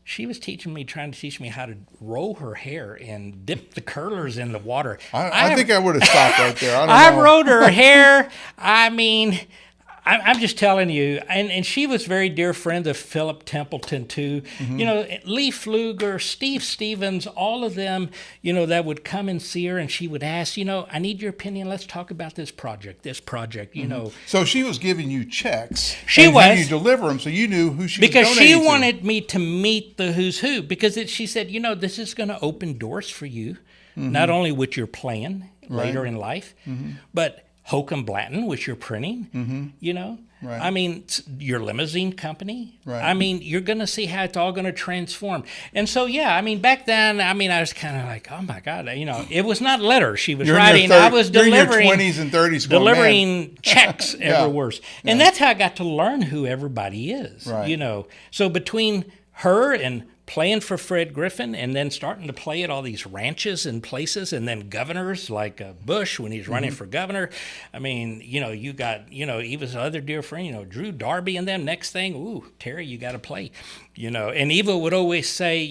She was trying to teach me how to roll her hair and dip the curlers in the water. I think I would have stopped right there. I rolled her hair. I mean, I'm just telling you. And she was very dear friend of Philip Templeton, too. Lee Pfluger, Steve Stevens, all of them, that would come and see her. And she would ask, I need your opinion. Let's talk about this project, So she was giving you checks. She was. You deliver them, so you knew who she was because donating she to. wanted me to meet the who's who. Because she said, this is going to open doors for you, not only with your plan later in life, but Holcomb Blanton with your printing, Right. I mean, your limousine company. Right. I mean, you're going to see how it's all going to transform. And so, back then, I was kind of like, oh my God, it was not letters she was writing. I was delivering. You're in your 20s and 30s. Delivering checks ever worse. And that's how I got to learn who everybody is, So between her and playing for Fred Griffin and then starting to play at all these ranches and places and then governors like Bush when he's running for governor. I mean, you got, Eva's other dear friend, Drew Darby and them. Next thing, ooh, Terry, you got to play. And Eva would always say,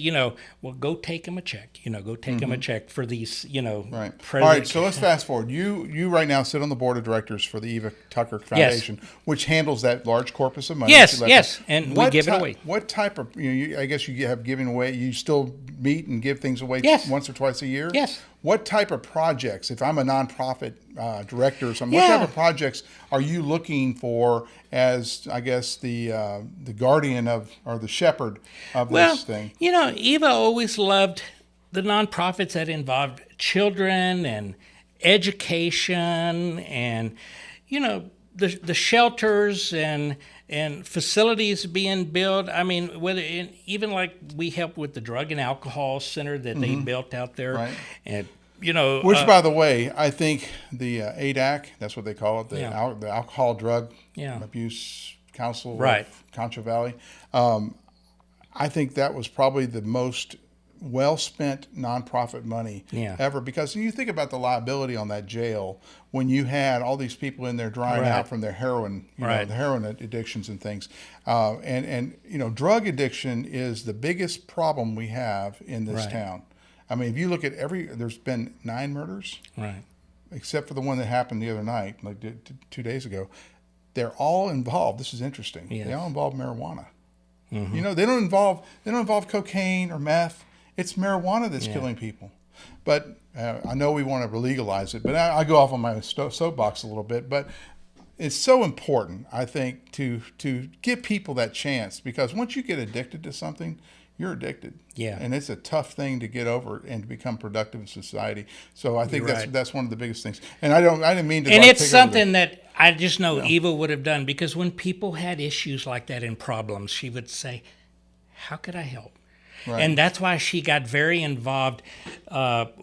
well, go take him a check. Go take him a check for these, Right. All right, so let's fast forward. You right now sit on the board of directors for the Eva Tucker Foundation, which handles that large corpus of money. Yes, and we give it away. What type of, I guess you have giving away, you still meet and give things away once or twice a year? Yes. what type of projects, if I'm a nonprofit director or something, what type of projects are you looking for as, I guess, the guardian of, or the shepherd of this thing? You know, Eva always loved the nonprofits that involved children and education and, you know, the shelters and facilities being built. I mean, even like we helped with the drug and alcohol center that they built out there. Right. And, you know. Which, by the way, I think the ADAC, that's what they call it, the Alcohol Drug Abuse Council of Concho Valley. I think that was probably the most well-spent nonprofit money ever, because you think about the liability on that jail when you had all these people in there drying out from their heroin, you know, the heroin addictions and things. And you know, drug addiction is the biggest problem we have in this town. I mean, if you look at there's been 9 murders, except for the one that happened the other night, like 2 days ago. They're all involved. This is interesting. They all involve marijuana. You know, they don't involve cocaine or meth. It's marijuana that's killing people. But I know we want to legalize it, but I go off on my soapbox a little bit. But it's so important, I think, to give people that chance, because once you get addicted to something, you're addicted. Yeah. And it's a tough thing to get over and to become productive in society. So I think that's one of the biggest things. And I didn't mean to. And it's something that I just know Eva would have done, because when people had issues like that and problems, she would say, "How could I help?" And that's why she got very involved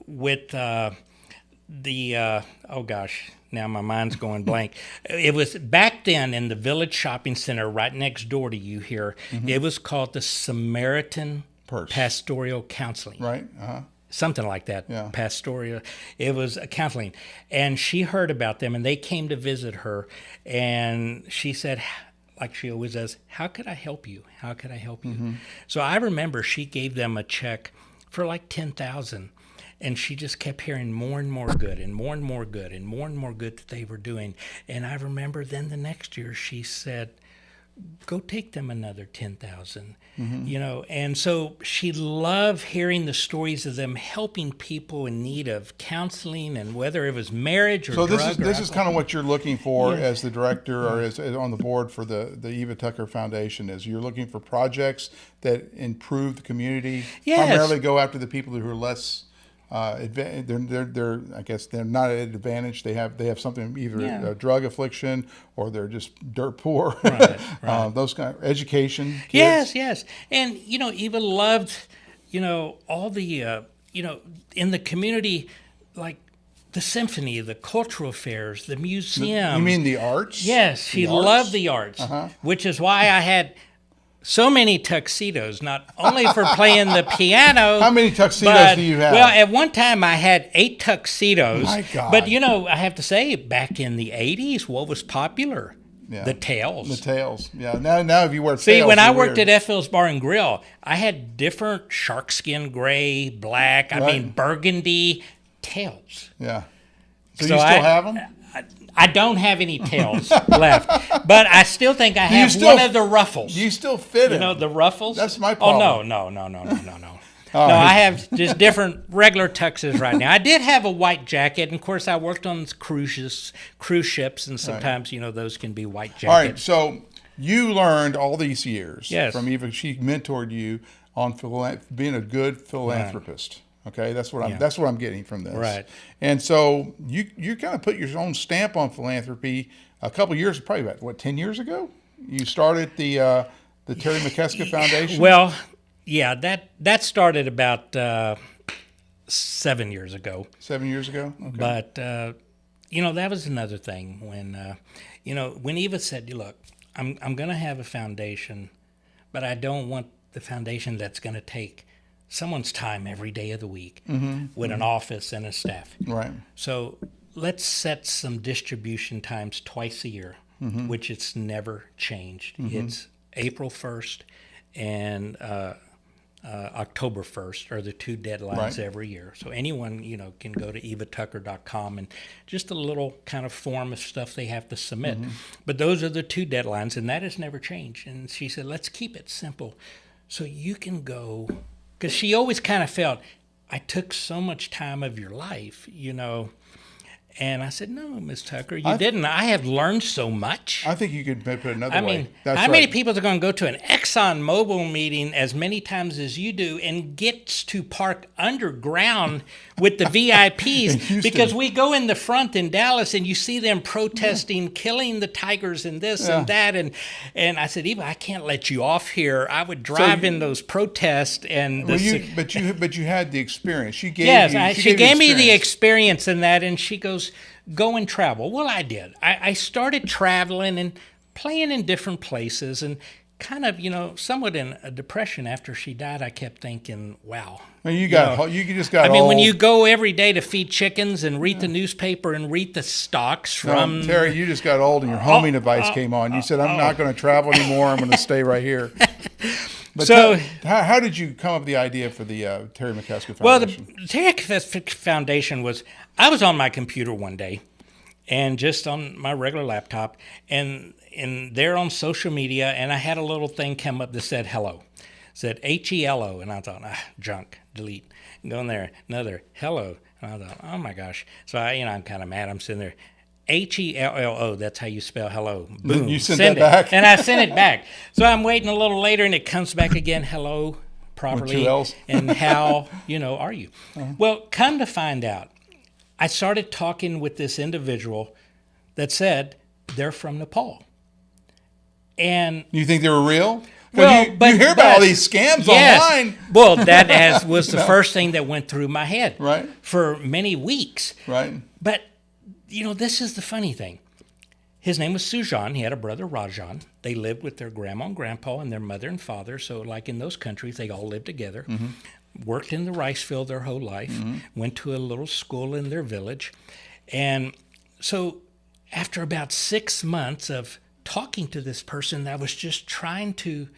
with oh gosh, now my mind's going blank. It was back then in the Village Shopping Center right next door to you here. It was called the Samaritan Pastoral Counseling. Something like that, pastoral. It was counseling. And she heard about them, and they came to visit her, and she said, like she always does, "How could I help you? How could I help you?" So I remember she gave them a check for like $10,000, and she just kept hearing more and more good and more and more good and more and more good that they were doing. And I remember then the next year she said, "Go take them another $10,000." You know, and so she loved hearing the stories of them helping people in need of counseling, and whether it was marriage or so drug. This is kind of what you're looking for as the director or as on the board for the Eva Tucker Foundation. Is you're looking for projects that improve the community, primarily go after the people who are less. They're I guess they're not at an advantage. They have something, either a drug affliction or they're just dirt poor. Those kind of education. Kids. Yes. And you know, Eva loved, you know, all the you know, in the community, like the symphony, the cultural fairs, the museum. You mean the arts? Yes, she loved the arts, which is why I had so many tuxedos, not only for playing the piano. How many tuxedos do you have? Well, at one time I had 8 tuxedos. My God. But, you know, I have to say, back in the 80s, what was popular? The tails. The tails. Yeah. Now if you wear tails. See, when I worked at F.L.'s Bar and Grill, I had different sharkskin gray, black, I mean, burgundy tails. Yeah. So you still have them? I don't have any tails left, but I still think I have one of the ruffles. You still fit it. You know, the ruffles? That's my problem. Oh, no. No, I have just different regular tuxes right now. I did have a white jacket, and of course I worked on cruise ships, and sometimes, you know, those can be white jackets. All right, so you learned all these years from Eva. She mentored you on being a good philanthropist. Okay, that's what I'm getting from this. Right. And so you kind of put your own stamp on philanthropy a couple of years, probably about 10 years ago. You started the Terry Mesca Foundation. Well, yeah, that started about 7 years ago. 7 years ago. Okay. But you know, that was another thing when you know, when Eva said, "Look, I'm going to have a foundation, but I don't want the foundation that's going to take someone's time every day of the week with an office and a staff." Right. So let's set some distribution times twice a year, which it's never changed. It's April 1st and October 1st are the 2 deadlines every year. So anyone, you know, can go to evatucker.com and just a little kind of form of stuff they have to submit. But those are the 2 deadlines, and that has never changed. And she said, let's keep it simple so you can go. Because she always kind of felt, I took so much time of your life, you know. And I said, no, Miss Tucker, you didn't. I have learned so much. I think you could put it another way. I mean, That's how right. many people are going to go to an ExxonMobil meeting as many times as you do and gets to park underground with the VIPs? Because we go in the front in Dallas and you see them protesting, killing the tigers and this and that. And I said, Eva, I can't let you off here. I would drive in those protests. And but you had the experience. She gave she gave me the experience in that, and she goes, go and travel. Well, I did. I started traveling and playing in different places, and kind of, you know, somewhat in a depression after she died. I kept thinking, wow. Well, you just got. I mean, when you go every day to feed chickens and read the newspaper and read the stocks from Terry, you just got old and your homing device came on. You said, I'm not going to travel anymore. I'm going to stay right here. But so, how did you come up with the idea for the Terry Mesca Foundation? Well, the Terry Mesca Foundation was, I was on my computer one day, and just on my regular laptop, and there on social media, and I had a little thing come up that said hello. It said HELO, and I thought, junk, delete. Go in there, another hello, and I thought, oh my gosh. So I'm kind of mad. I'm sitting there. HELLO, that's how you spell hello. Boom. You sent that back? And I sent it back. So I'm waiting a little later, and it comes back again, hello, properly. With 2 L's? And how, are you? Uh-huh. Well, come to find out, I started talking with this individual that said they're from Nepal. And you think they were real? Well, you hear about all these scams online. Well, that was the first thing that went through my head right. for many weeks. Right. But this is the funny thing. His name was Sujan. He had a brother, Rajan. They lived with their grandma and grandpa and their mother and father. So like in those countries, they all lived together, worked in the rice field their whole life, went to a little school in their village. And so after about 6 months of talking to this person, I was just trying to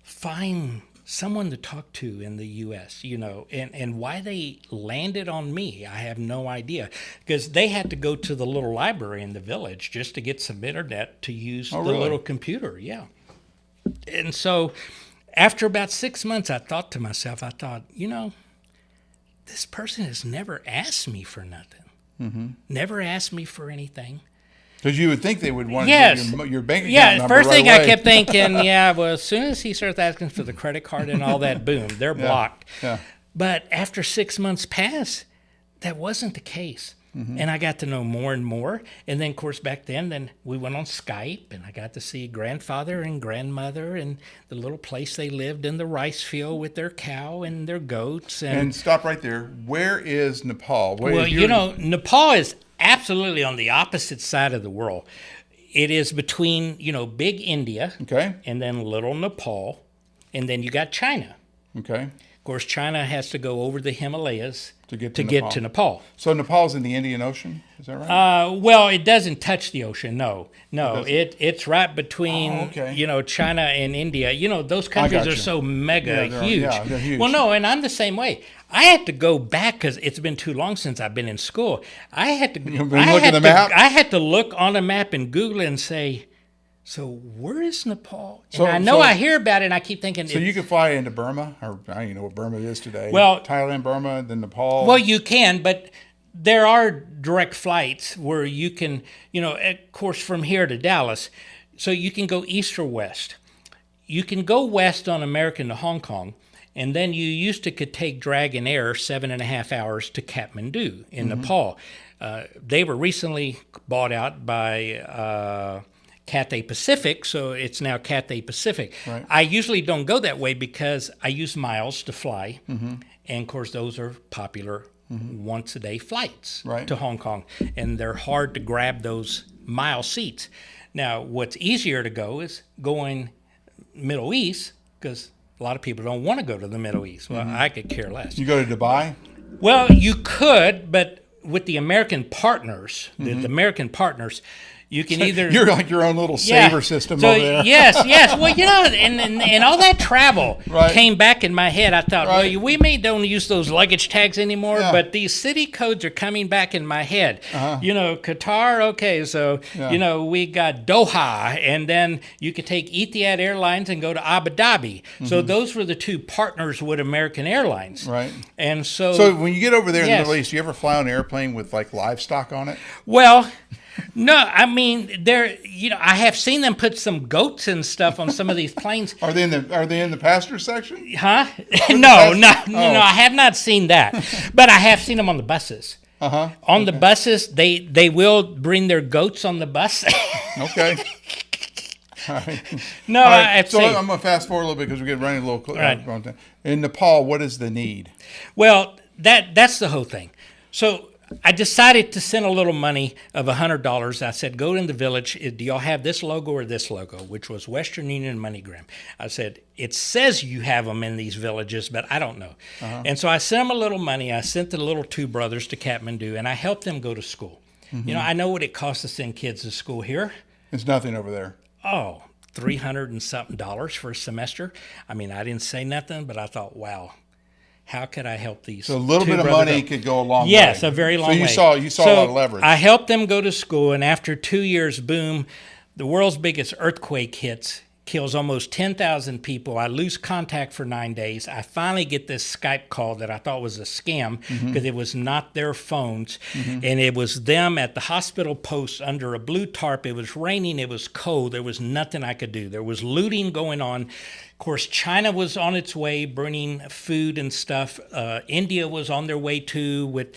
find someone to talk to in the U.S., and why they landed on me, I have no idea. Because they had to go to the little library in the village just to get some internet to use little computer, And so after about 6 months, I thought to myself, this person has never asked me for nothing, never asked me for anything. Because you would think they would want to get your bank account number first thing right away. I kept thinking, well, as soon as he starts asking for the credit card and all that, boom, they're blocked. Yeah. But after 6 months passed, that wasn't the case. And I got to know more and more. And then, of course, back then we went on Skype, and I got to see grandfather and grandmother and the little place they lived in the rice field with their cow and their goats. And stop right there. Where is Nepal? Nepal is absolutely on the opposite side of the world. It is between, big India and then little Nepal, and then you got China. Okay. Of course, China has to go over the Himalayas to get to Nepal. So Nepal's in the Indian Ocean, is that right? Well, it doesn't touch the ocean, no. It's right between, China and India. Those countries are so mega huge. Yeah, they're huge. Well, no, and I'm the same way. I had to go back because it's been too long since I've been in school. I had to look on a map and Google it and say, so where is Nepal? And I hear about it, and I keep thinking. So you could fly into Burma, or I don't even know what Burma is today. Well, Thailand, Burma, then Nepal. Well, you can, but there are direct flights where you can, of course, from here to Dallas. So you can go east or west. You can go west on American to Hong Kong, and then you could take Dragon Air 7.5 hours to Kathmandu in Nepal. They were recently bought out by Cathay Pacific, so it's now Cathay Pacific. Right. I usually don't go that way because I use miles to fly, and of course those are popular once-a-day flights to Hong Kong, and they're hard to grab those mile seats. Now, what's easier to go is going Middle East, because a lot of people don't want to go to the Middle East. Well, I could care less. You go to Dubai? Well, you could, but with the American partners, the American partners, You can either You're like your own little saver system so, over there. Yes. Well, and all that travel came back in my head. I thought, well, we don't use those luggage tags anymore, but these city codes are coming back in my head. Qatar, okay, so we got Doha, and then you could take Etihad Airlines and go to Abu Dhabi. So those were the two partners with American Airlines. Right. And so when you get over there in the Middle East, do you ever fly on an airplane with like livestock on it? Well, no, I mean I have seen them put some goats and stuff on some of these planes. Are they in the passenger section? Huh? No, I have not seen that, but I have seen them on the buses. On the buses, they will bring their goats on the bus. Okay. All right. No, all right. So I'm I'm going to fast forward a little bit because we're getting running a little close. Right. In Nepal, what is the need? Well, that's the whole thing. So I decided to send a little money of $100. I said, go in the village. Do y'all have this logo or this logo? Which was Western Union and MoneyGram. I said, it says you have them in these villages, but I don't know. And so I sent them a little money. I sent the little two brothers to Kathmandu, and I helped them go to school. I know what it costs to send kids to school here. It's nothing over there. Oh, $300 and something for a semester. I mean, I didn't say nothing, but I thought, wow, how could I help these? So a little bit of money could go a long way. Yes, a very long way. So you saw a lot of leverage. I helped them go to school, and after 2 years, boom, the world's biggest earthquake hits, kills almost 10,000 people. I lose contact for 9 days. I finally get this Skype call that I thought was a scam because it was not their phones. And it was them at the hospital post under a blue tarp. It was raining. It was cold. There was nothing I could do. There was looting going on. Of course, China was on its way bringing food and stuff. India was on their way too with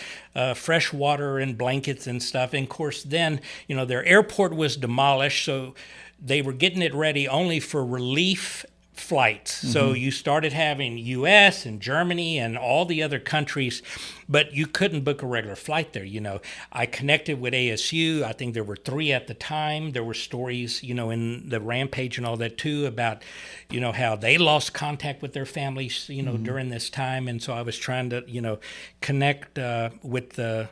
fresh water and blankets and stuff. And of course, then, their airport was demolished. So they were getting it ready only for relief flights. So you started having U.S. and Germany and all the other countries, but you couldn't book a regular flight there. I connected with ASU. I think there were 3 at the time. There were stories, in the Rampage and all that too about, how they lost contact with their families, during this time. And so I was trying to, connect with the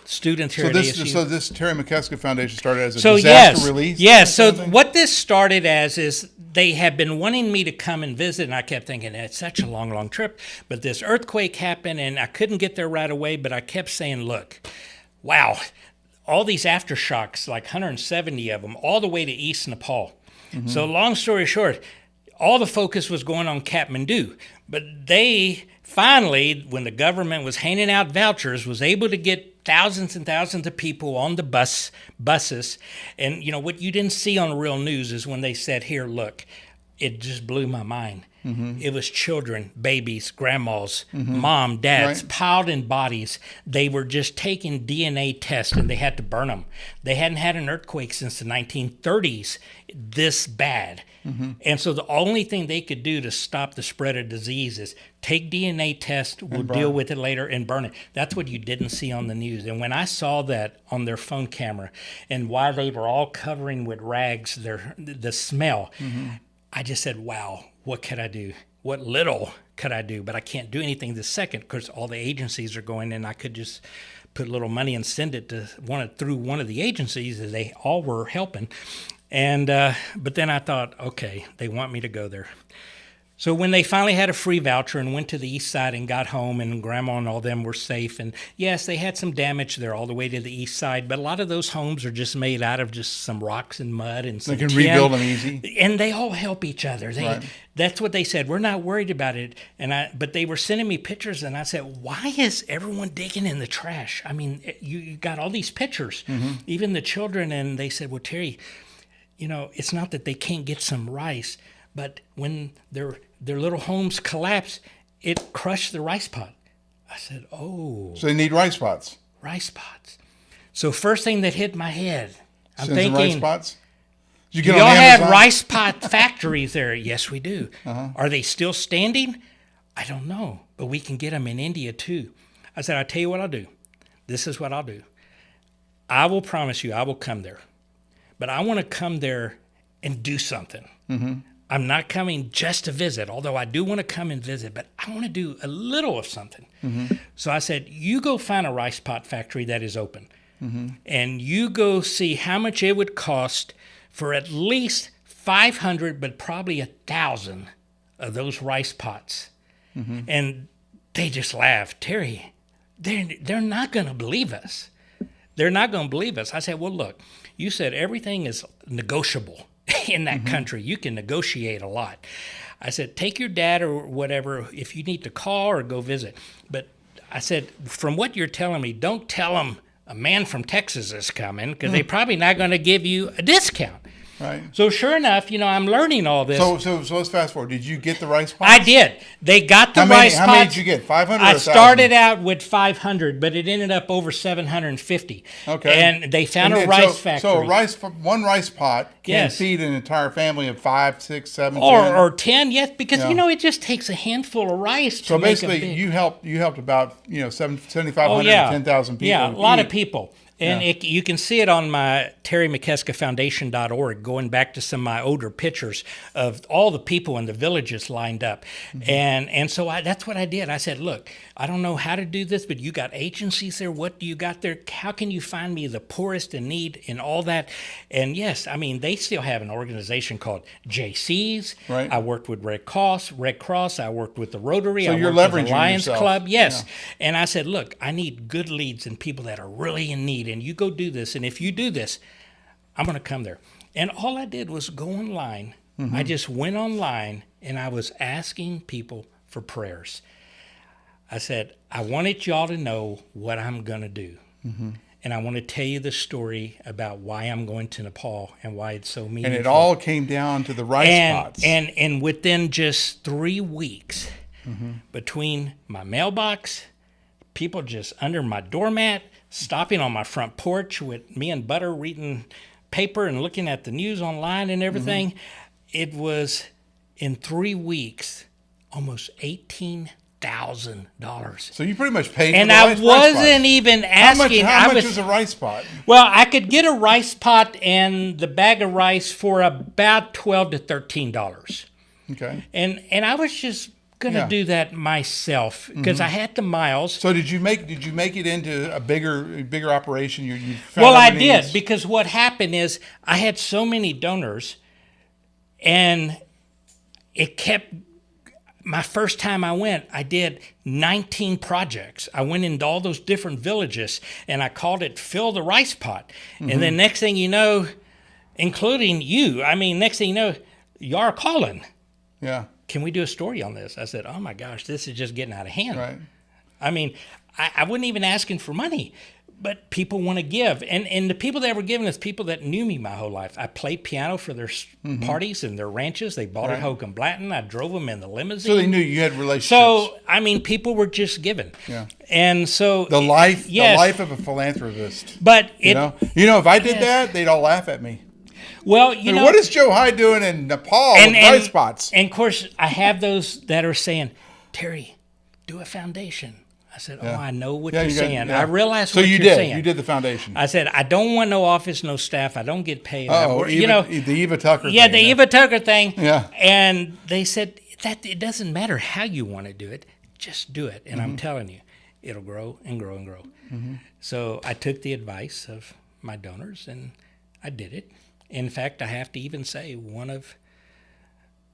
students here at ASU. So this Terry Mesca Foundation started as a disaster relief? Yes. So what this started as is they have been wanting me to come and visit, and I kept thinking, it's such a long, long trip. But this earthquake happened, and I couldn't get there right away, but I kept saying, look, wow, all these aftershocks, like 170 of them, all the way to East Nepal. So long story short, all the focus was going on Kathmandu, but they finally, when the government was handing out vouchers, was able to get thousands and thousands of people on the buses. And, what you didn't see on real news is when they said, here, look, it just blew my mind. It was children, babies, grandmas, mom, dads, piled in bodies. They were just taking DNA tests, and they had to burn them. They hadn't had an earthquake since the 1930s this bad. And so the only thing they could do to stop the spread of disease is take DNA test, we'll deal with it later, and burn it. That's what you didn't see on the news. And when I saw that on their phone camera, and while they were all covering with rags the smell, I just said, wow, what could I do? What little could I do? But I can't do anything this second because all the agencies are going in. I could just put a little money and send it to through one of the agencies, as they all were helping. And but then I thought, okay, they want me to go there. So when they finally had a free voucher and went to the east side and got home, and Grandma and all them were safe, and yes, they had some damage there all the way to the east side, but a lot of those homes are just made out of just some rocks and mud and some They can tin. rebuild them easy. And they all help each other. That's what they said. We're not worried about it. But they were sending me pictures, and I said, why is everyone digging in the trash? I mean, you got all these pictures, even the children, and they said, well, Terry, it's not that they can't get some rice, but when their little homes collapse, it crushed the rice pot. I said, oh. So they need rice pots. Rice pots. So first thing that hit my head, I'm Send thinking, some rice pots? Do y'all have rice pot factories there? Yes, we do. Are they still standing? I don't know, but we can get them in India too. I said, I'll tell you what I'll do. This is what I'll do. I will promise you I will come there, but I want to come there and do something. I'm not coming just to visit, although I do want to come and visit, but I want to do a little of something. So I said, you go find a rice pot factory that is open. and you go see how much it would cost for at least 500, but probably 1,000 of those rice pots. And they just laughed. Terry, they're not going to believe us. They're not going to believe us. I said, well, look, you said everything is negotiable in that country. You can negotiate a lot. I said, take your dad or whatever if you need to call or go visit. But I said, from what you're telling me, don't tell them a man from Texas is coming, because they're probably not going to give you a discount. Right. So sure enough, I'm learning all this. So let's fast forward. Did you get the rice pots? I did. They got the rice pots. How many did you get? 500 or 1,000? I started out with 500, but it ended up over 750. Okay. And they found a rice factory. So one rice pot can feed an entire family of 5, 6, 7, 10. Or 10, yes, because it just takes a handful of rice to make a big. So basically, you helped about 7,500 to 10,000 people. Yeah, a lot of people. And you can see it on my terrymckeskafoundation.org, going back to some of my older pictures of all the people in the villages lined up. And so that's what I did. I said, look, I don't know how to do this, but you got agencies there. What do you got there? How can you find me the poorest in need and all that? And yes, they still have an organization called JC's. Right. I worked with Red Cross. I worked with the Rotary. So I you're worked with leveraging the Lions yourself. Club. Yes. Yeah. And I said, look, I need good leads and people that are really in need. And you go do this. And if you do this, I'm going to come there. And all I did was go online. I just went online and I was asking people for prayers. I said, I wanted y'all to know what I'm going to do. And I want to tell you the story about why I'm going to Nepal and why it's so meaningful. And it all came down to the rice pots. And within just 3 weeks, between my mailbox, people just under my doormat, stopping on my front porch with me and Butter reading paper and looking at the news online and everything, it was in 3 weeks, almost $18,000. So you pretty much paid and for the I rice wasn't even asking. How much was a rice pot? Well, I could get a rice pot and the bag of rice for about $12 to $13. Okay. And I was just gonna do that myself because I had the miles. So did you make it into a bigger operation? You found well, I did, because what happened is I had so many donors, and it kept. My first time I went, I did 19 projects. I went into all those different villages, and I called it Fill the Rice Pot. And then next thing you know, including you, next thing you know, you are calling. Yeah. Can we do a story on this? I said, oh my gosh, this is just getting out of hand. Right. I wasn't even asking for money, but people want to give. And the people that were giving us people that knew me my whole life. I played piano for their parties and their ranches. They bought at Hogan Blatton. I drove them in the limousine. So they knew you had relationships. So, people were just giving. Yeah. And so the life of a philanthropist. But if I did that, they'd all laugh at me. Well, what is Joe Hyde doing in Nepal with rice pots? And of course, I have those that are saying, Terry, do a foundation. I said, I know what you're saying. I realize what you're saying. You did the foundation. I said, I don't want no office, no staff. I don't get paid. The Eva Tucker thing. Yeah, the Eva Tucker thing. Yeah. And they said, that it doesn't matter how you want to do it. Just do it. And I'm telling you, it'll grow and grow and grow. So I took the advice of my donors, and I did it. In fact, I have to even say one of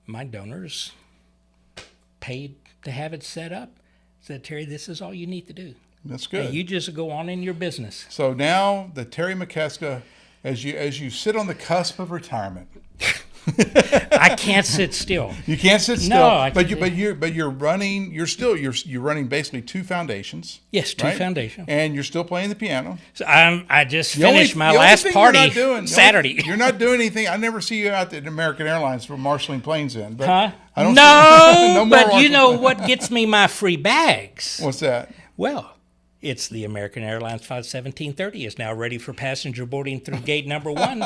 my donors paid to have it set up. Said, Terry, this is all you need to do. That's good. And you just go on in your business. So now the Terry Mikeska, as you sit on the cusp of retirement. I can't sit still. You can't sit still. No, you're running. You're running basically 2 foundations. Yes, 2 foundations. And you're still playing the piano. So I just finished my last party Saturday. You're not doing anything. I never see you out at American Airlines for marshaling planes in. But huh? I don't no, but you know what gets me my free bags? What's that? Well, it's the American Airlines 51730 is now ready for passenger boarding through gate number 1.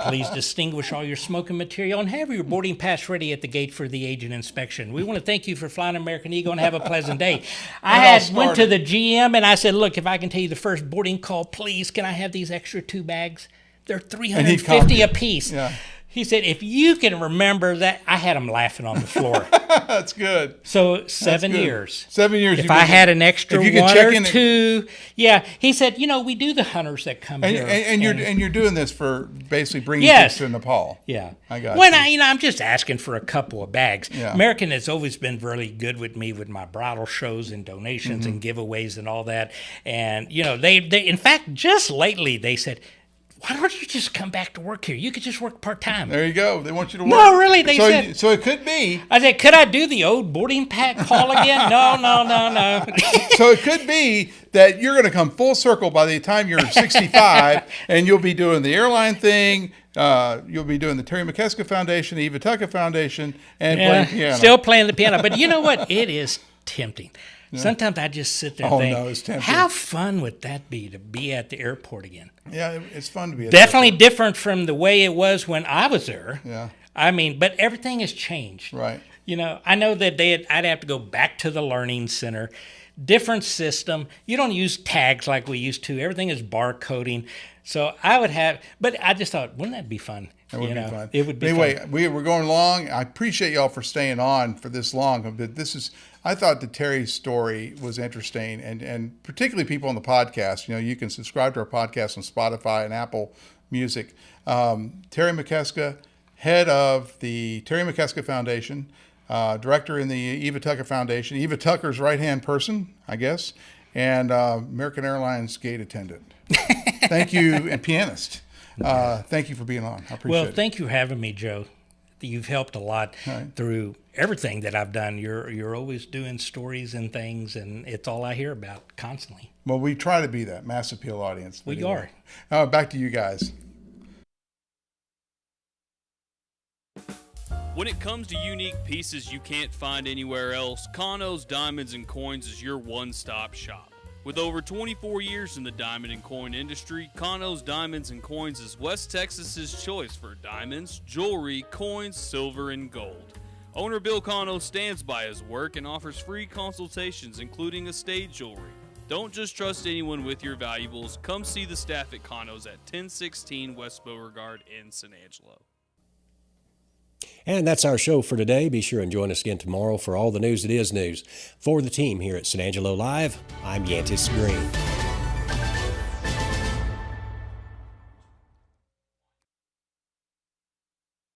Please distinguish all your smoking material and have your boarding pass ready at the gate for the agent inspection. We want to thank you for flying American Eagle and have a pleasant day. I went to the GM and I said, look, if I can tell you the first boarding call, please, can I have these extra 2 bags? they're $350 a piece. Yeah. He said, if you can remember that, I had him laughing on the floor. That's good. So 7 years. 7 years. If I had an extra if you could one check or in two, yeah. He said, we do the hunters that come here. And you're doing this for basically bringing Yes. kids to Nepal. Yeah. I got when you. I'm just asking for a couple of bags. Yeah. American has always been really good with me with my bridal shows and donations Mm-hmm. and giveaways and all that. And, they in fact, just lately they said, why don't you just come back to work here? You could just work part-time. There you go. They want you to work. No, really, they said. So it could be. I said, could I do the old boarding pack call again? No. So it could be that you're going to come full circle by the time you're 65, and you'll be doing the airline thing. You'll be doing the Terry Mesca Foundation, the Eva Tucker Foundation, and playing piano. Still playing the piano. But you know what? It is tempting. Yeah. Sometimes I just sit there and think, no, it's tempting. How fun would that be to be at the airport again? Yeah, it's fun to be at Definitely the airport. different from the way it was when I was there. Yeah. I mean, but everything has changed. Right. I know that I'd have to go back to the Learning Center. Different system. You don't use tags like we used to. Everything is barcoding. So I would have, but I just thought, wouldn't that be fun? It would be fun. It would be anyway, fun. We're going long. I appreciate y'all for staying on for this long. But I thought that Terry's story was interesting, and particularly people on the podcast. You can subscribe to our podcast on Spotify and Apple Music. Terry Mikeska, head of the Terry Mesca Foundation, director in the Eva Tucker Foundation, Eva Tucker's right-hand person, I guess, and American Airlines gate attendant. Thank you, and pianist. Thank you for being on. I appreciate it. Well, thank you for having me, Joe. You've helped a lot through everything that I've done. You're always doing stories and things, and it's all I hear about constantly. Well, we try to be that mass appeal audience. We are. Back to you guys. When it comes to unique pieces you can't find anywhere else, Kano's Diamonds and Coins is your one-stop shop. With over 24 years in the diamond and coin industry, Kano's Diamonds and Coins is West Texas's choice for diamonds, jewelry, coins, silver, and gold. Owner Bill Kano stands by his work and offers free consultations, including estate jewelry. Don't just trust anyone with your valuables. Come see the staff at Kano's at 1016 West Beauregard in San Angelo. And that's our show for today. Be sure and join us again tomorrow for all the news that is news. For the team here at San Angelo Live, I'm Yantis Green.